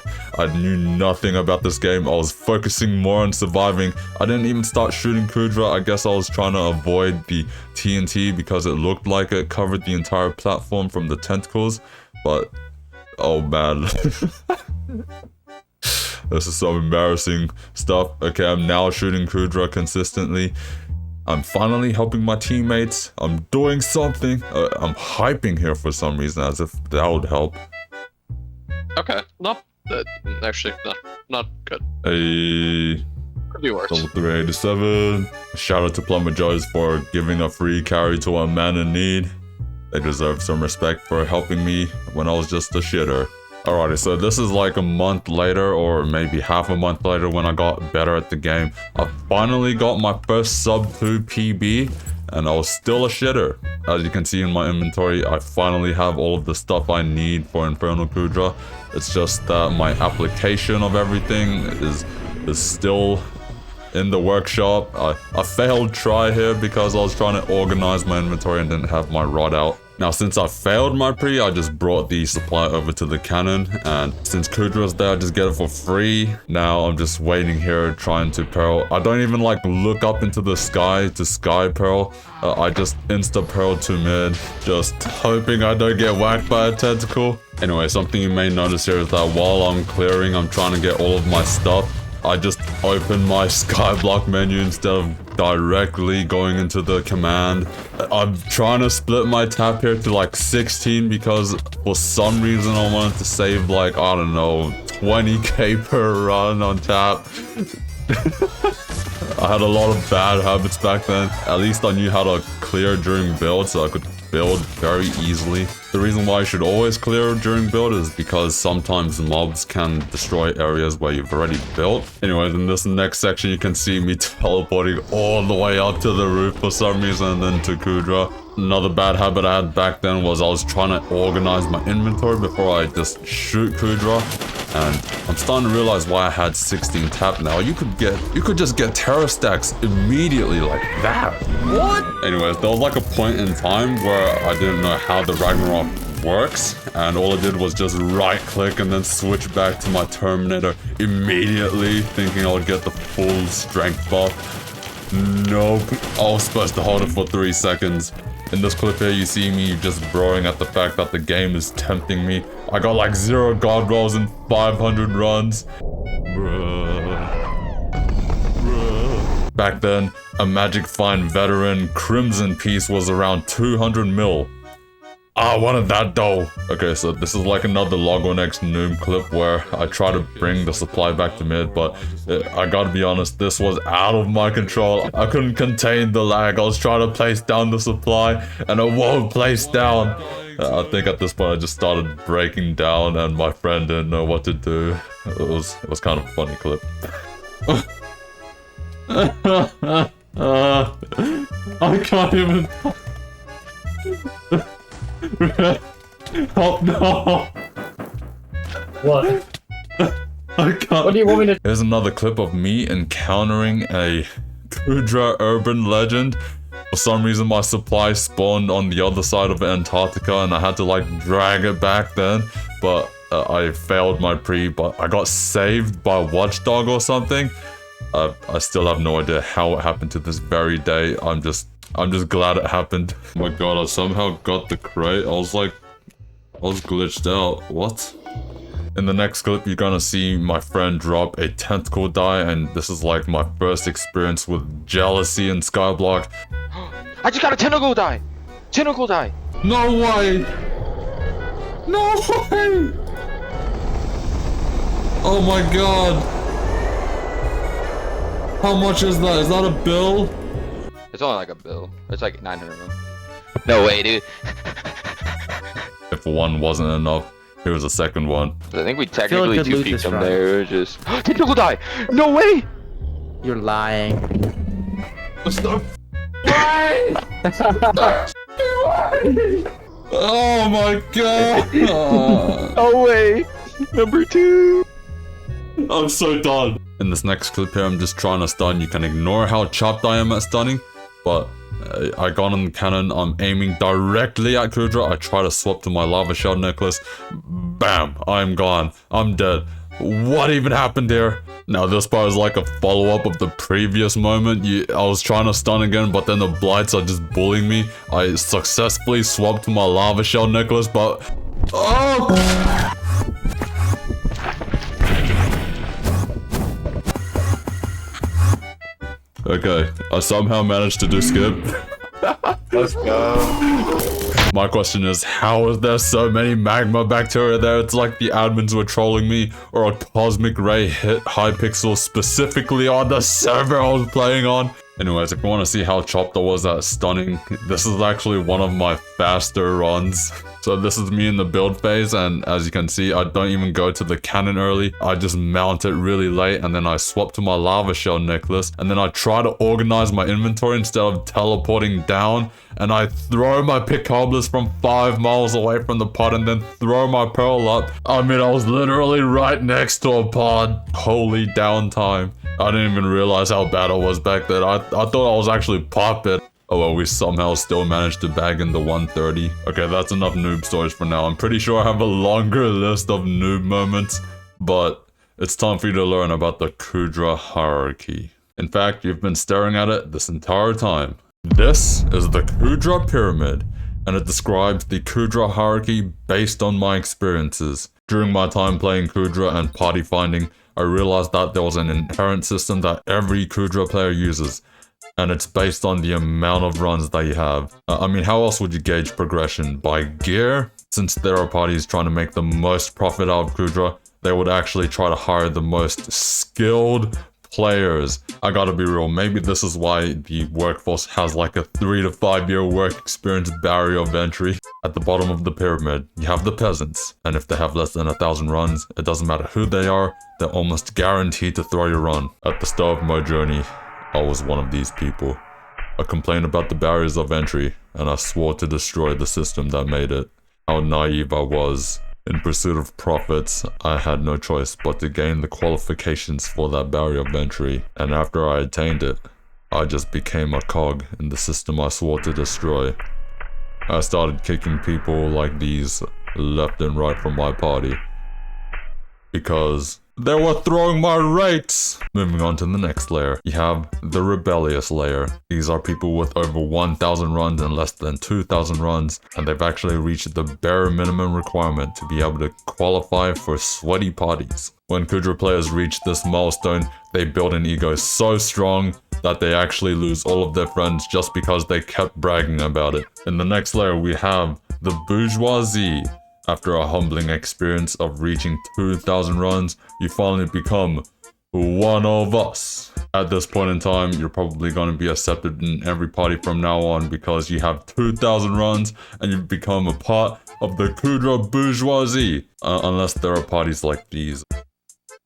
knew nothing about this game. I was focusing more on surviving. I didn't even start shooting Kuudra. I guess I was trying to avoid the TNT because it looked like it covered the entire platform from the tentacles. But, oh man. This is some embarrassing stuff. Okay, I'm now shooting Kuudra consistently. I'm finally helping my teammates. I'm doing something. I'm hyping here for some reason, as if that would help. Okay, actually, not good. Hey, Could be worse. level 387. Shout out to Plumber Joys for giving a free carry to a man in need. They deserve some respect for helping me when I was just a shitter. Alrighty, so this is like a month later, or maybe half a month later, when I got better at the game. I finally got my first sub 2 PB, and I was still a shitter. As you can see in my inventory, I finally have all of the stuff I need for Infernal Kuudra. It's just that my application of everything is still in the workshop. I failed try here because I was trying to organize my inventory and didn't have my rod out. Now, since I failed my pre, I just brought the supply over to the cannon, and since Kuudra's there, I just get it for free. Now, I'm just waiting here, trying to pearl. I don't even, like, look up into the sky to sky pearl. I just insta-pearl to mid, just hoping I don't get whacked by a tentacle. Anyway, something you may notice here is that while I'm clearing, I'm trying to get all of my stuff. I just open my skyblock menu instead of directly going into the command. I'm trying to split my tap here to like 16 because for some reason I wanted to save like, I don't know, 20k per run on tap. I had a lot of bad habits back then. At least I knew how to clear during build, so I could build very easily. The reason why I should always clear during build is because sometimes mobs can destroy areas where you've already built. Anyways, in this next section, you can see me teleporting all the way up to the roof for some reason, and then to Kuudra. Another bad habit I had back then was I was trying to organize my inventory before I just shoot Kuudra. And I'm starting to realize why I had 16 tap now. You could just get terror stacks immediately like that. What? Anyways, there was like a point in time where I didn't know how the Ragnarok works, and all I did was just right click and then switch back to my Terminator immediately, thinking I would get the full strength buff. Nope. I was supposed to hold it for 3 seconds. In this clip here, you see me just broing at the fact that the game is tempting me. I got like 0 god rolls and 500 runs. Bruh. Back then, a Magic Find veteran Crimson piece was around 200 mil. I wanted that though. Okay, so this is like another Log1X Noob clip where I try to bring the supply back to mid, but I gotta be honest, this was out of my control. I couldn't contain the lag. I was trying to place down the supply and it won't place down. I think at this point I just started breaking down and my friend didn't know what to do. It was kind of a funny clip. I can't even... Oh no! What? I can't. What do you want me to? Here's another clip of me encountering a Kuudra urban legend. For some reason my supply spawned on the other side of Antarctica and I had to like drag it back then. But I failed my pre, but I got saved by Watchdog or something. I still have no idea how it happened to this very day. I'm just glad it happened. Oh my god, I somehow got the crate. I was glitched out. What? In the next clip, you're gonna see my friend drop a tentacle die, and this is like my first experience with jealousy in Skyblock. I just got a tentacle die! Tentacle die! No way! No way! Oh my god! How much is that? Is that a bill? It's only like a bill. It's like 900 mil. No way, dude. If one wasn't enough, here was a second one. I think we like technically good loot 2 this them run. there. Just tentacle die! No way! You're lying. Oh my god! No way! Number 2! I'm so done. In this next clip here, I'm just trying to stun. You can ignore how chopped I am at stunning, but I got on the cannon. I'm aiming directly at Kuudra. I try to swap to my lava shell necklace. Bam! I'm gone. I'm dead. What even happened here? Now this part is like a follow-up of the previous moment. I was trying to stun again, but then the blights are just bullying me. I successfully swapped to my lava shell necklace, but... Oh! Okay, I somehow managed to do skip. Let's go. My question is, how is there so many magma bacteria there? It's like the admins were trolling me, or a cosmic ray hit Hypixel specifically on the server I was playing on. Anyways, if you want to see how chopped I was at stunning, this is actually one of my faster runs. So this is me in the build phase, and as you can see, I don't even go to the cannon early. I just mount it really late, and then I swap to my lava shell necklace, and then I try to organize my inventory instead of teleporting down, and I throw my pickoblers from 5 miles away from the pod, and then throw my pearl up. I mean, I was literally right next to a pod. Holy downtime. I didn't even realize how bad I was back then. I thought I was actually popping. Oh well, we somehow still managed to bag in the 130. Okay, that's enough noob stories for now. I'm pretty sure I have a longer list of noob moments, but it's time for you to learn about the Kuudra hierarchy. In fact, you've been staring at it this entire time. This is the Kuudra pyramid, and it describes the Kuudra hierarchy based on my experiences. During my time playing Kuudra and party finding, I realized that there was an inherent system that every Kuudra player uses, and it's based on the amount of runs that you have. I mean, how else would you gauge progression? By gear? Since there are parties trying to make the most profit out of Kuudra, they would actually try to hire the most skilled players. I gotta be real, maybe this is why the workforce has like a 3 to 5 year work experience barrier of entry. At the bottom of the pyramid, you have the peasants, and if they have less than 1,000 runs, it doesn't matter who they are, they're almost guaranteed to throw your run. At the start of my journey, I was one of these people. I complained about the barriers of entry, and I swore to destroy the system that made it. How naive I was. In pursuit of profits, I had no choice but to gain the qualifications for that barrier of entry, and after I attained it, I just became a cog in the system I swore to destroy. I started kicking people like these left and right from my party, because they were throwing my rates! Moving on to the next layer, you have the rebellious layer. These are people with over 1,000 runs and less than 2,000 runs, and they've actually reached the bare minimum requirement to be able to qualify for sweaty parties. When Kuudra players reach this milestone, they build an ego so strong that they actually lose all of their friends just because they kept bragging about it. In the next layer, we have the bourgeoisie. After a humbling experience of reaching 2,000 runs, you finally become one of us. At this point in time, you're probably going to be accepted in every party from now on because you have 2,000 runs and you've become a part of the Kuudra bourgeoisie. Unless there are parties like these.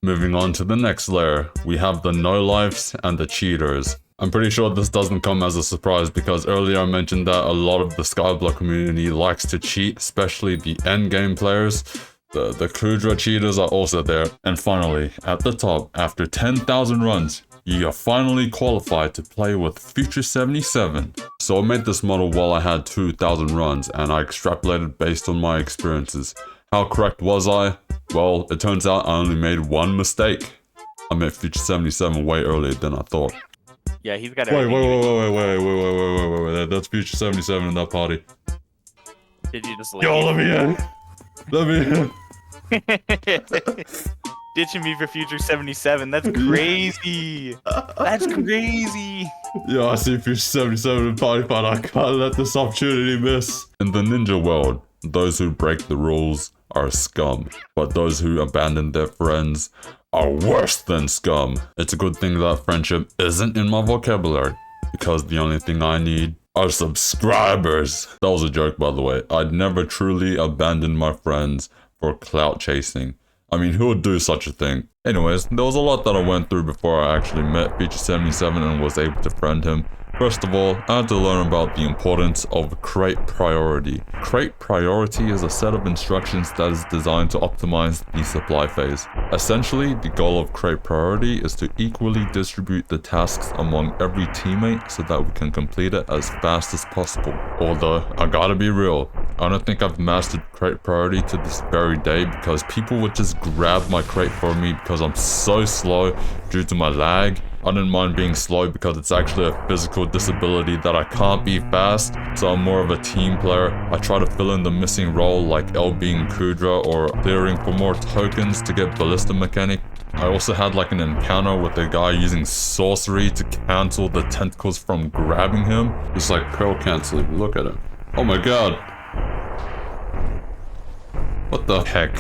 Moving on to the next layer, we have the no-lifes and the cheaters. I'm pretty sure this doesn't come as a surprise because earlier I mentioned that a lot of the Skyblock community likes to cheat, especially the endgame players. The Kuudra cheaters are also there. And finally, at the top, after 10,000 runs, you are finally qualified to play with Future 77. So I made this model while I had 2,000 runs, and I extrapolated based on my experiences. How correct was I? Well, it turns out I only made one mistake. I met Future 77 way earlier than I thought. Yeah, he's got Wait, everything. wait. That's Future 77 in that party. Did you just leave? Yo, let me in. Let me in. Ditching me for Future 77. That's crazy. That's crazy. Yo, I see Future 77 in party, but I can't let this opportunity miss. In the ninja world, those who break the rules are scum, but those who abandon their friends are worse than scum. It's a good thing that friendship isn't in my vocabulary, because the only thing I need are subscribers. That was a joke, by the way. I'd never truly abandon my friends for clout chasing. I mean, who would do such a thing? Anyways, there was a lot that I went through before I actually met Future 77 and was able to friend him. First of all, I had to learn about the importance of crate priority. Crate priority is a set of instructions that is designed to optimize the supply phase. Essentially, the goal of crate priority is to equally distribute the tasks among every teammate so that we can complete it as fast as possible. Although, I gotta be real, I don't think I've mastered crate priority to this very day because people would just grab my crate for me because I'm so slow due to my lag. I didn't mind being slow because it's actually a physical disability that I can't be fast, so I'm more of a team player. I try to fill in the missing role like L being Kuudra or clearing for more tokens to get ballista mechanic. I also had like an encounter with a guy using sorcery to cancel the tentacles from grabbing him. It's like pearl canceling, look at him. Oh my god. What the heck?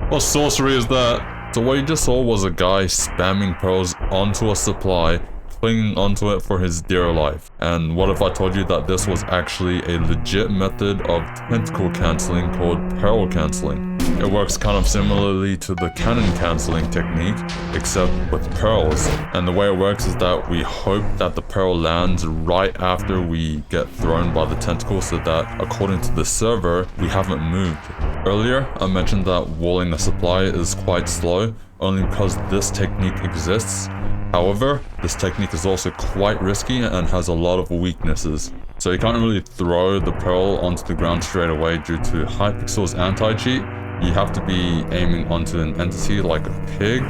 What sorcery is that? So what you just saw was a guy spamming pearls onto a supply, clinging onto it for his dear life. And what if I told you that this was actually a legit method of tentacle cancelling called pearl cancelling? It works kind of similarly to the cannon cancelling technique, except with pearls. And the way it works is that we hope that the pearl lands right after we get thrown by the tentacle so that, according to the server, we haven't moved. Earlier, I mentioned that walling a supply is quite slow, only because this technique exists. However, this technique is also quite risky and has a lot of weaknesses. So you can't really throw the pearl onto the ground straight away due to Hypixel's anti-cheat. You have to be aiming onto an entity like a pig.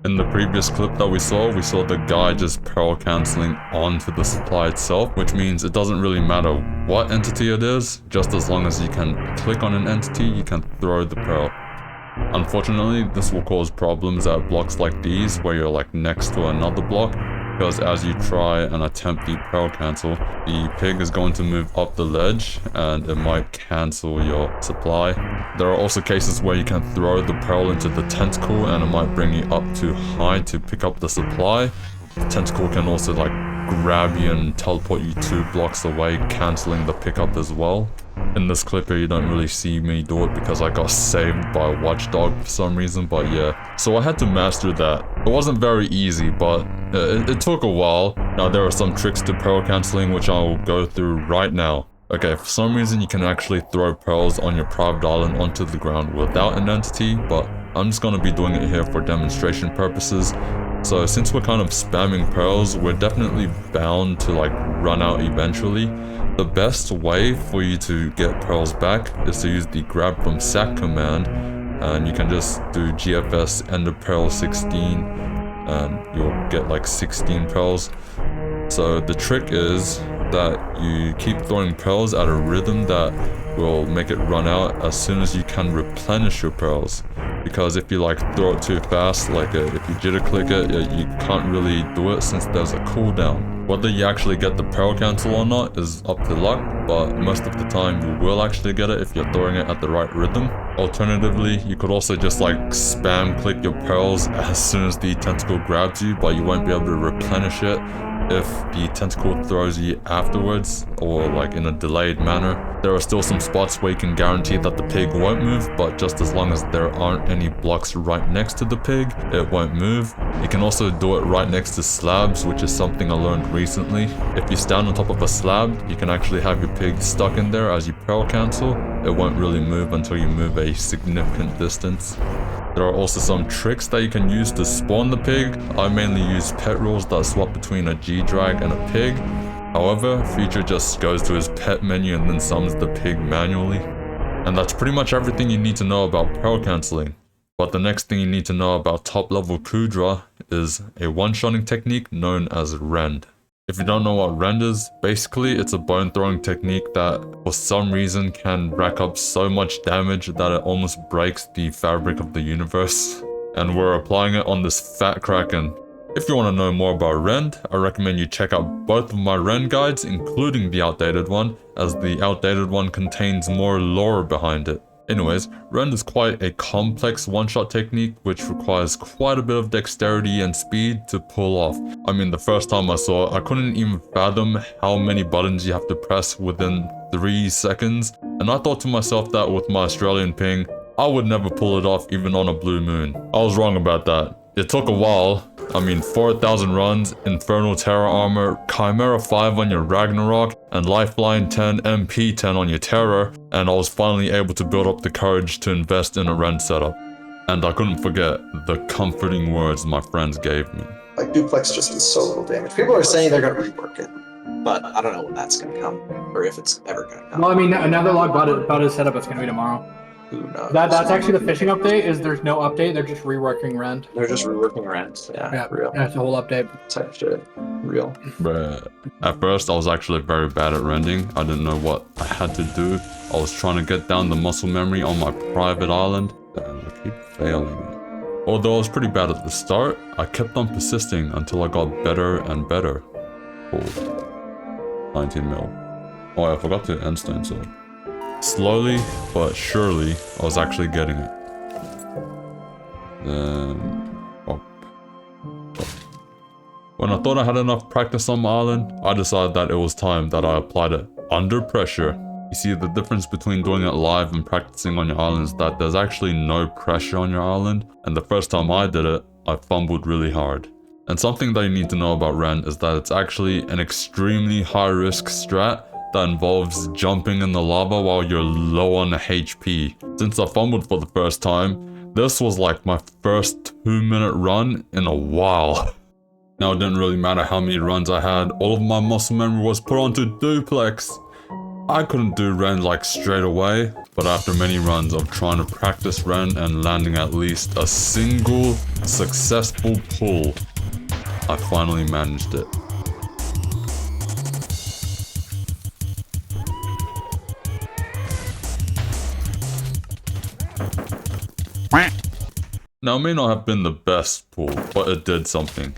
In the previous clip that we saw the guy just pearl cancelling onto the supply itself, which means it doesn't really matter what entity it is, just as long as you can click on an entity, you can throw the pearl. Unfortunately, this will cause problems at blocks like these, where you're like next to another block, because as you try and attempt the pearl cancel, the pig is going to move up the ledge and it might cancel your supply. There are also cases where you can throw the pearl into the tentacle and it might bring you up too high to pick up the supply. The tentacle can also like grab you and teleport you 2 blocks away, cancelling the pickup as well. In this clip here, you don't really see me do it because I got saved by a watchdog for some reason, but yeah. So I had to master that. It wasn't very easy, but it took a while. Now there are some tricks to pearl cancelling which I will go through right now. Okay, for some reason you can actually throw pearls on your private island onto the ground without an entity, but I'm just gonna be doing it here for demonstration purposes. So since we're kind of spamming pearls, we're definitely bound to like run out eventually. The best way for you to get pearls back is to use the grab from sack command, and you can just do GFS ender pearl 16 and you'll get like 16 pearls. So the trick is that you keep throwing pearls at a rhythm that will make it run out as soon as you can replenish your pearls. Because if you like throw it too fast, like if you jitter click it, you can't really do it since there's a cooldown. Whether you actually get the pearl cancel or not is up to luck, but most of the time you will actually get it if you're throwing it at the right rhythm. Alternatively, you could also just like spam click your pearls as soon as the tentacle grabs you, but you won't be able to replenish it if the tentacle throws you afterwards or like in a delayed manner. There are still some spots where you can guarantee that the pig won't move, but just as long as there aren't any blocks right next to the pig, it won't move. You can also do it right next to slabs, which is something I learned recently. If you stand on top of a slab, you can actually have your pig stuck in there as you pearl cancel. It won't really move until you move a significant distance. There are also some tricks that you can use to spawn the pig. I mainly use pet rules that swap between a G-drag and a pig. However, Future just goes to his pet menu and then summons the pig manually. And that's pretty much everything you need to know about pearl cancelling. But the next thing you need to know about top level Kuudra is a one-shotting technique known as Rend. If you don't know what Rend is, basically it's a bone throwing technique that for some reason can rack up so much damage that it almost breaks the fabric of the universe. And we're applying it on this fat kraken. If you want to know more about Rend, I recommend you check out both of my Rend guides, including the outdated one, as the outdated one contains more lore behind it. Anyways, Rend is quite a complex one-shot technique which requires quite a bit of dexterity and speed to pull off. I mean, the first time I saw it, I couldn't even fathom how many buttons you have to press within 3 seconds, and I thought to myself that with my Australian ping, I would never pull it off even on a blue moon. I was wrong about that. It took a while. I mean, 4,000 runs, Infernal Terra Armor, Chimera 5 on your Ragnarok, and Lifeline 10, MP 10 on your Terror, and I was finally able to build up the courage to invest in a Rend setup. And I couldn't forget the comforting words my friends gave me. Like, duplex just does so little damage. People are saying they're gonna rework it, but I don't know when that's gonna come, or if it's ever gonna come. Well, I mean, now that log about his setup, it's gonna be tomorrow. Who knows? That's actually the fishing update. Is there's no update? They're just reworking Rend. They're just reworking Rend. Yeah, real. That's a whole update. Type shit. Real. Bruh. At first, I was actually very bad at rending. I didn't know what I had to do. I was trying to get down the muscle memory on my private island, and I keep failing. Although I was pretty bad at the start, I kept on persisting until I got better and better. Oh, 19 mil. Oh, I forgot to endstone sword. Slowly but surely, I was actually getting it. Then... up. When I thought I had enough practice on my island, I decided that it was time that I applied it under pressure. You see, the difference between doing it live and practicing on your island is that there's actually no pressure on your island, and the first time I did it, I fumbled really hard. And something that you need to know about Rend is that it's actually an extremely high-risk strat that involves jumping in the lava while you're low on HP. Since I fumbled for the first time, this was like my first 2-minute run in a while. Now it didn't really matter how many runs I had, all of my muscle memory was put onto duplex. I couldn't do Rend like straight away, but after many runs of trying to practice Rend and landing at least a single successful pull, I finally managed it. Now, it may not have been the best pull, but it did something.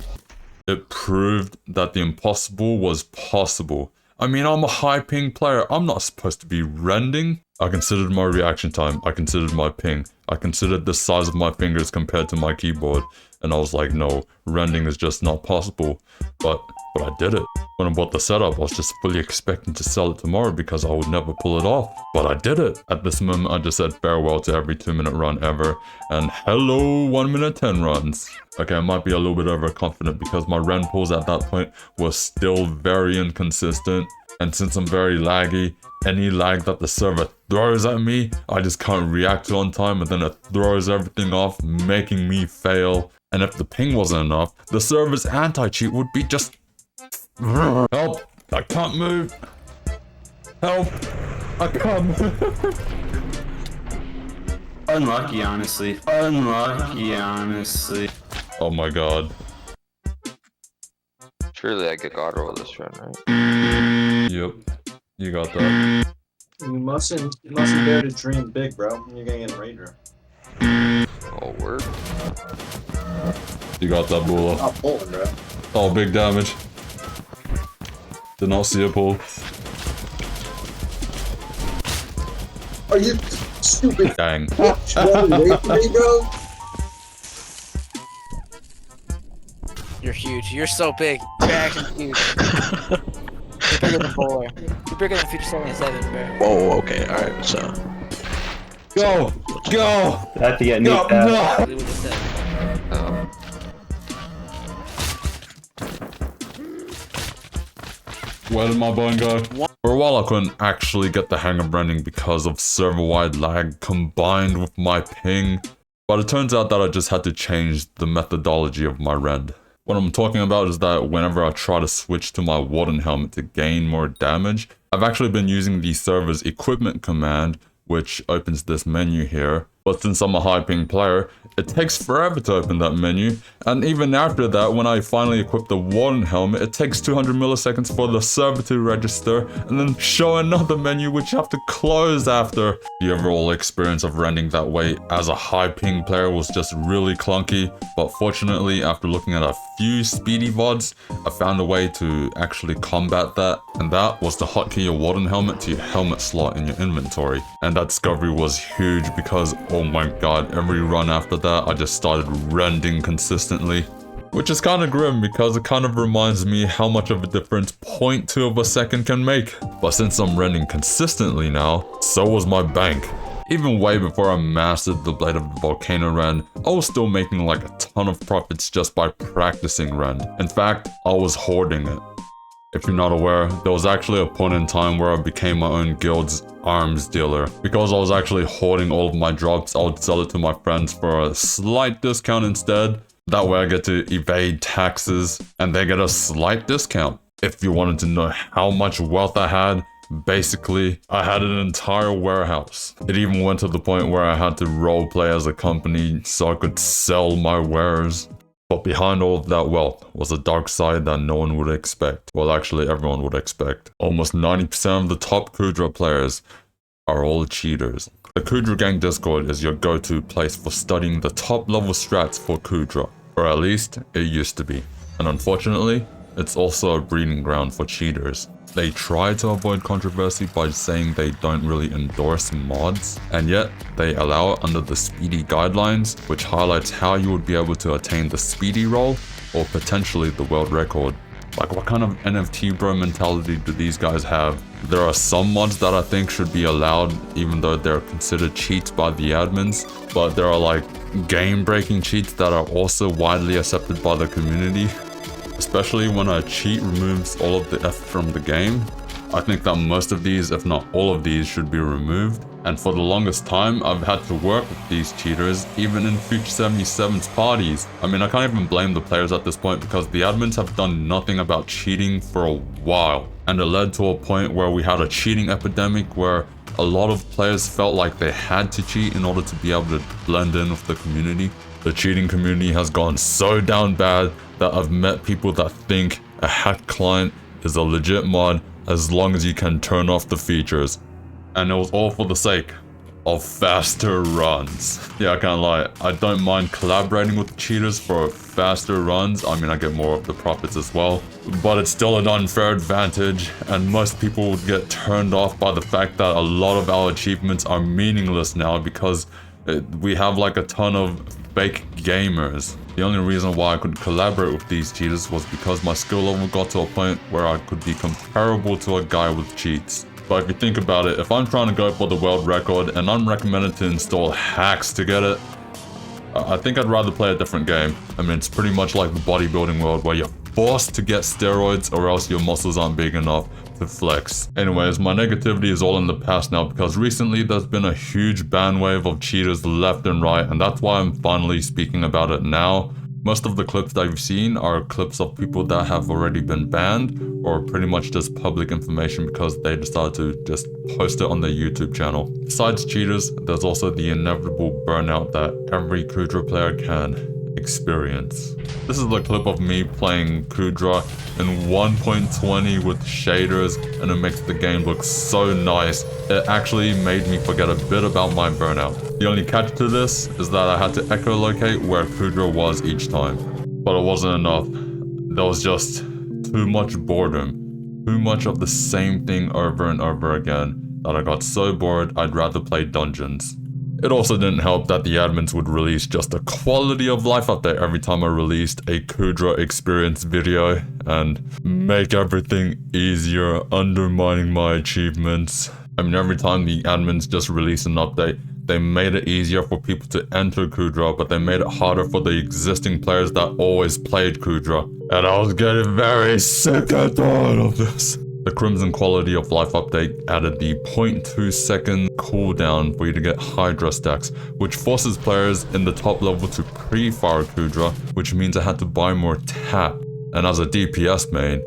It proved that the impossible was possible. I mean, I'm a high ping player. I'm not supposed to be rending. I considered my reaction time. I considered my ping. I considered the size of my fingers compared to my keyboard. And I was like, no, rending is just not possible. But I did it. When I bought the setup, I was just fully expecting to sell it tomorrow because I would never pull it off. But I did it. At this moment, I just said farewell to every 2-minute run ever. And hello, 1 minute 10 runs. Okay, I might be a little bit overconfident because my Rend pulls at that point were still very inconsistent. And since I'm very laggy, any lag that the server throws at me, I just can't react to on time, and then it throws everything off, making me fail. And if the ping wasn't enough, the server's anti-cheat would be just... Help! I can't move! Help! I can't move! Unlucky, honestly. Unlucky, honestly. Oh my god. Surely I get God roll this run, right? Yep. You got that. You mustn't dare to dream big, bro. You're gonna get Raider. Oh, word. You got that, Bula. Not pulling, bro. Oh, big damage. Did not see a pull. Are you stupid? Dang. Running away from me, bro? You're huge. You're so big. You're actually huge. You're bigger than Bowler. You're bigger than Future 77, bro. Whoa, okay, alright, so. Go! Go! I have to get No! Noob No! Exactly what it said. Where did my bone go? For a while I couldn't actually get the hang of rending because of server-wide lag combined with my ping. But it turns out that I just had to change the methodology of my rend. What I'm talking about is that whenever I try to switch to my Warden helmet to gain more damage, I've actually been using the server's equipment command, which opens this menu here. But since I'm a high ping player, It takes forever to open that menu, and even after that, when I finally equip the Warden helmet, it takes 200 milliseconds for the server to register, and then show another menu which you have to close after. The overall experience of rending that way as a high ping player was just really clunky, but fortunately, after looking at a few speedy VODs, I found a way to actually combat that, and that was to hotkey your Warden helmet to your helmet slot in your inventory. And that discovery was huge because, oh my god, every run after that, I just started rending consistently. Which is kind of grim because it kind of reminds me how much of a difference 0.2 of a second can make. But since I'm rending consistently now, so was my bank. Even way before I mastered the Blade of the Volcano Rend, I was still making like a ton of profits just by practicing Rend. In fact, I was hoarding it. If you're not aware, there was actually a point in time where I became my own guild's arms dealer. Because I was actually hoarding all of my drops, I would sell it to my friends for a slight discount instead. That way I get to evade taxes and they get a slight discount. If you wanted to know how much wealth I had, basically, I had an entire warehouse. It even went to the point where I had to roleplay as a company so I could sell my wares. But behind all of that wealth was a dark side that no one would expect. Well, actually, everyone would expect. Almost 90% of the top Kuudra players are all cheaters. The Kuudra Gang Discord is your go-to place for studying the top level strats for Kuudra. Or at least, it used to be. And unfortunately, it's also a breeding ground for cheaters. They try to avoid controversy by saying they don't really endorse mods, and yet they allow it under the speedy guidelines, which highlights how you would be able to attain the speedy role or potentially the world record. Like, what kind of NFT bro mentality do these guys have? There are some mods that I think should be allowed even though they're considered cheats by the admins, but there are like game-breaking cheats that are also widely accepted by the community. Especially when a cheat removes all of the effort from the game. I think that most of these, if not all of these, should be removed. And for the longest time, I've had to work with these cheaters, even in Future 77's parties. I mean, I can't even blame the players at this point because the admins have done nothing about cheating for a while. And it led to a point where we had a cheating epidemic where a lot of players felt like they had to cheat in order to be able to blend in with the community. The cheating community has gone so down bad that I've met people that think a hacked client is a legit mod as long as you can turn off the features. And it was all for the sake of faster runs. Yeah, I can't lie, I don't mind collaborating with cheaters for faster runs. I mean, I get more of the profits as well, but it's still an unfair advantage, and most people would get turned off by the fact that a lot of our achievements are meaningless now because we have like a ton of fake gamers. The only reason why I could collaborate with these cheaters was because my skill level got to a point where I could be comparable to a guy with cheats. But if you think about it, if I'm trying to go for the world record and I'm recommended to install hacks to get it, I think I'd rather play a different game. I mean, it's pretty much like the bodybuilding world where you're forced to get steroids or else your muscles aren't big enough to flex. Anyways, my negativity is all in the past now because recently there's been a huge ban wave of cheaters left and right, and that's why I'm finally speaking about it now. Most of the clips that you've seen are clips of people that have already been banned or pretty much just public information because they decided to just post it on their YouTube channel. Besides cheaters, there's also the inevitable burnout that every Kuudra player can experience. This is the clip of me playing Kuudra in 1.20 with shaders, and it makes the game look so nice. It actually made me forget a bit about my burnout. The only catch to this is that I had to echolocate where Kuudra was each time. But it wasn't enough. There was just too much boredom. Too much of the same thing over and over again that I got so bored I'd rather play dungeons. It also didn't help that the admins would release just a quality of life update every time I released a Kuudra experience video and make everything easier, undermining my achievements. I mean, every time the admins just release an update, they made it easier for people to enter Kuudra, but they made it harder for the existing players that always played Kuudra. And I was getting very sick and tired of this. The Crimson Quality of Life update added the 0.2 second cooldown for you to get Hydra stacks, which forces players in the top level to pre-fire Kuudra, which means I had to buy more tap. And as a DPS main,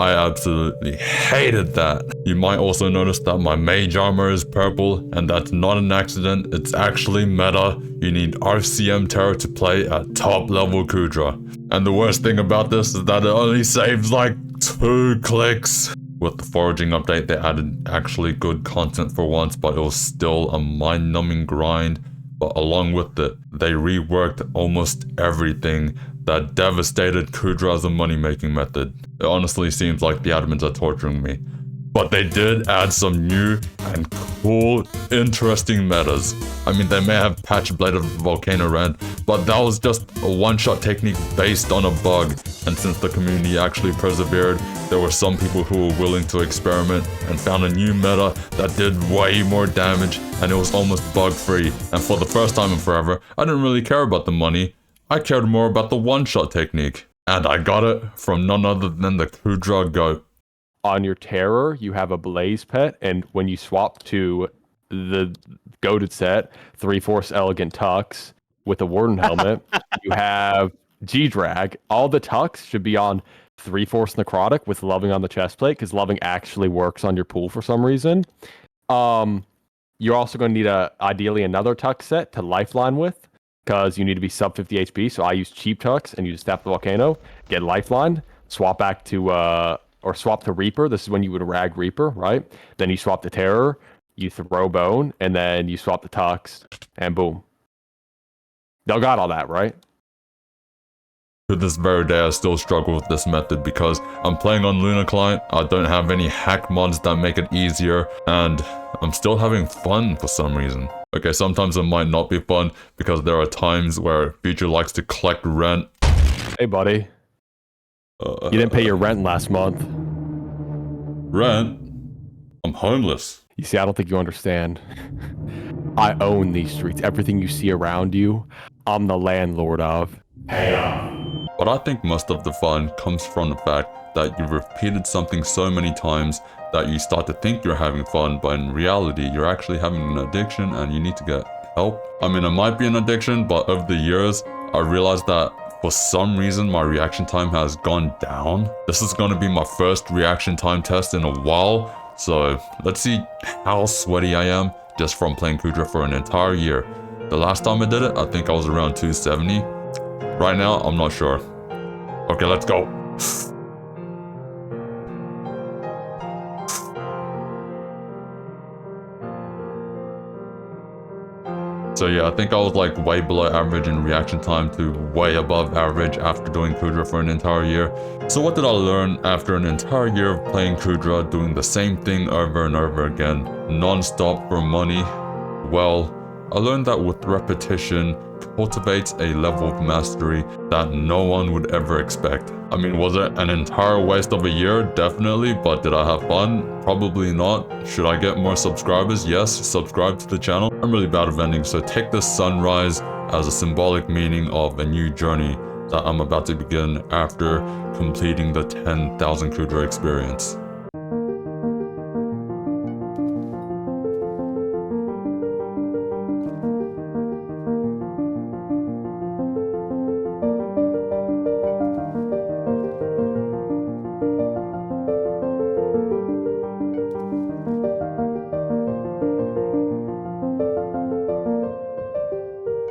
I absolutely hated that. You might also notice that my mage armor is purple, and that's not an accident, it's actually meta. You need RCM Terror to play at top level Kuudra. And the worst thing about this is that it only saves like 2 clicks. With the foraging update, they added actually good content for once, but it was still a mind-numbing grind. But along with it, they reworked almost everything that devastated Kuudra as a money-making method. It honestly seems like the admins are torturing me. But they did add some new and cool, interesting metas. I mean, they may have patched Blade of Volcano Rend, but that was just a one-shot technique based on a bug. And since the community actually persevered, there were some people who were willing to experiment and found a new meta that did way more damage, and it was almost bug-free. And for the first time in forever, I didn't really care about the money. I cared more about the one-shot technique. And I got it from none other than the Kuudra goat. On your terror, you have a blaze pet, and when you swap to the goated set, 3/4 elegant tux with a warden helmet, you have G-drag. All the tux should be on 3/4 necrotic with loving on the chest plate, because loving actually works on your pool for some reason. You're also going to need ideally another tux set to lifeline with, because you need to be sub 50 HP. So I use cheap tux and use Staff the Volcano, get lifeline, swap back to or swap to Reaper. This is when you would rag Reaper, right? Then you swap to Terror, you throw Bone, and then you swap the Tux, and boom. They'll got all that, right? To this very day, I still struggle with this method because I'm playing on Luna Client, I don't have any hack mods that make it easier, and I'm still having fun for some reason. Okay, sometimes it might not be fun because there are times where Future likes to collect rent. Hey, buddy. You didn't pay your rent last month. Rent? I'm homeless. You see, I don't think you understand. I own these streets. Everything you see around you, I'm the landlord of. Pay up. But I think most of the fun comes from the fact that you've repeated something so many times that you start to think you're having fun, but in reality, you're actually having an addiction and you need to get help. I mean, it might be an addiction, but over the years, I realized that for some reason, my reaction time has gone down. This is going to be my first reaction time test in a while, so let's see how sweaty I am just from playing Kuudra for an entire year. The last time I did it, I think I was around 270. Right now, I'm not sure. Okay, let's go. So yeah, I think I was like way below average in reaction time to way above average after doing Kuudra for an entire year. So what did I learn after an entire year of playing Kuudra, doing the same thing over and over again, non-stop for money? Well, I learned that with repetition cultivates a level of mastery that no one would ever expect. I mean, was it an entire waste of a year? Definitely, but did I have fun? Probably not. Should I get more subscribers? Yes, subscribe to the channel. I'm really bad at vending, so take this sunrise as a symbolic meaning of a new journey that I'm about to begin after completing the 10,000 Kuudra experience.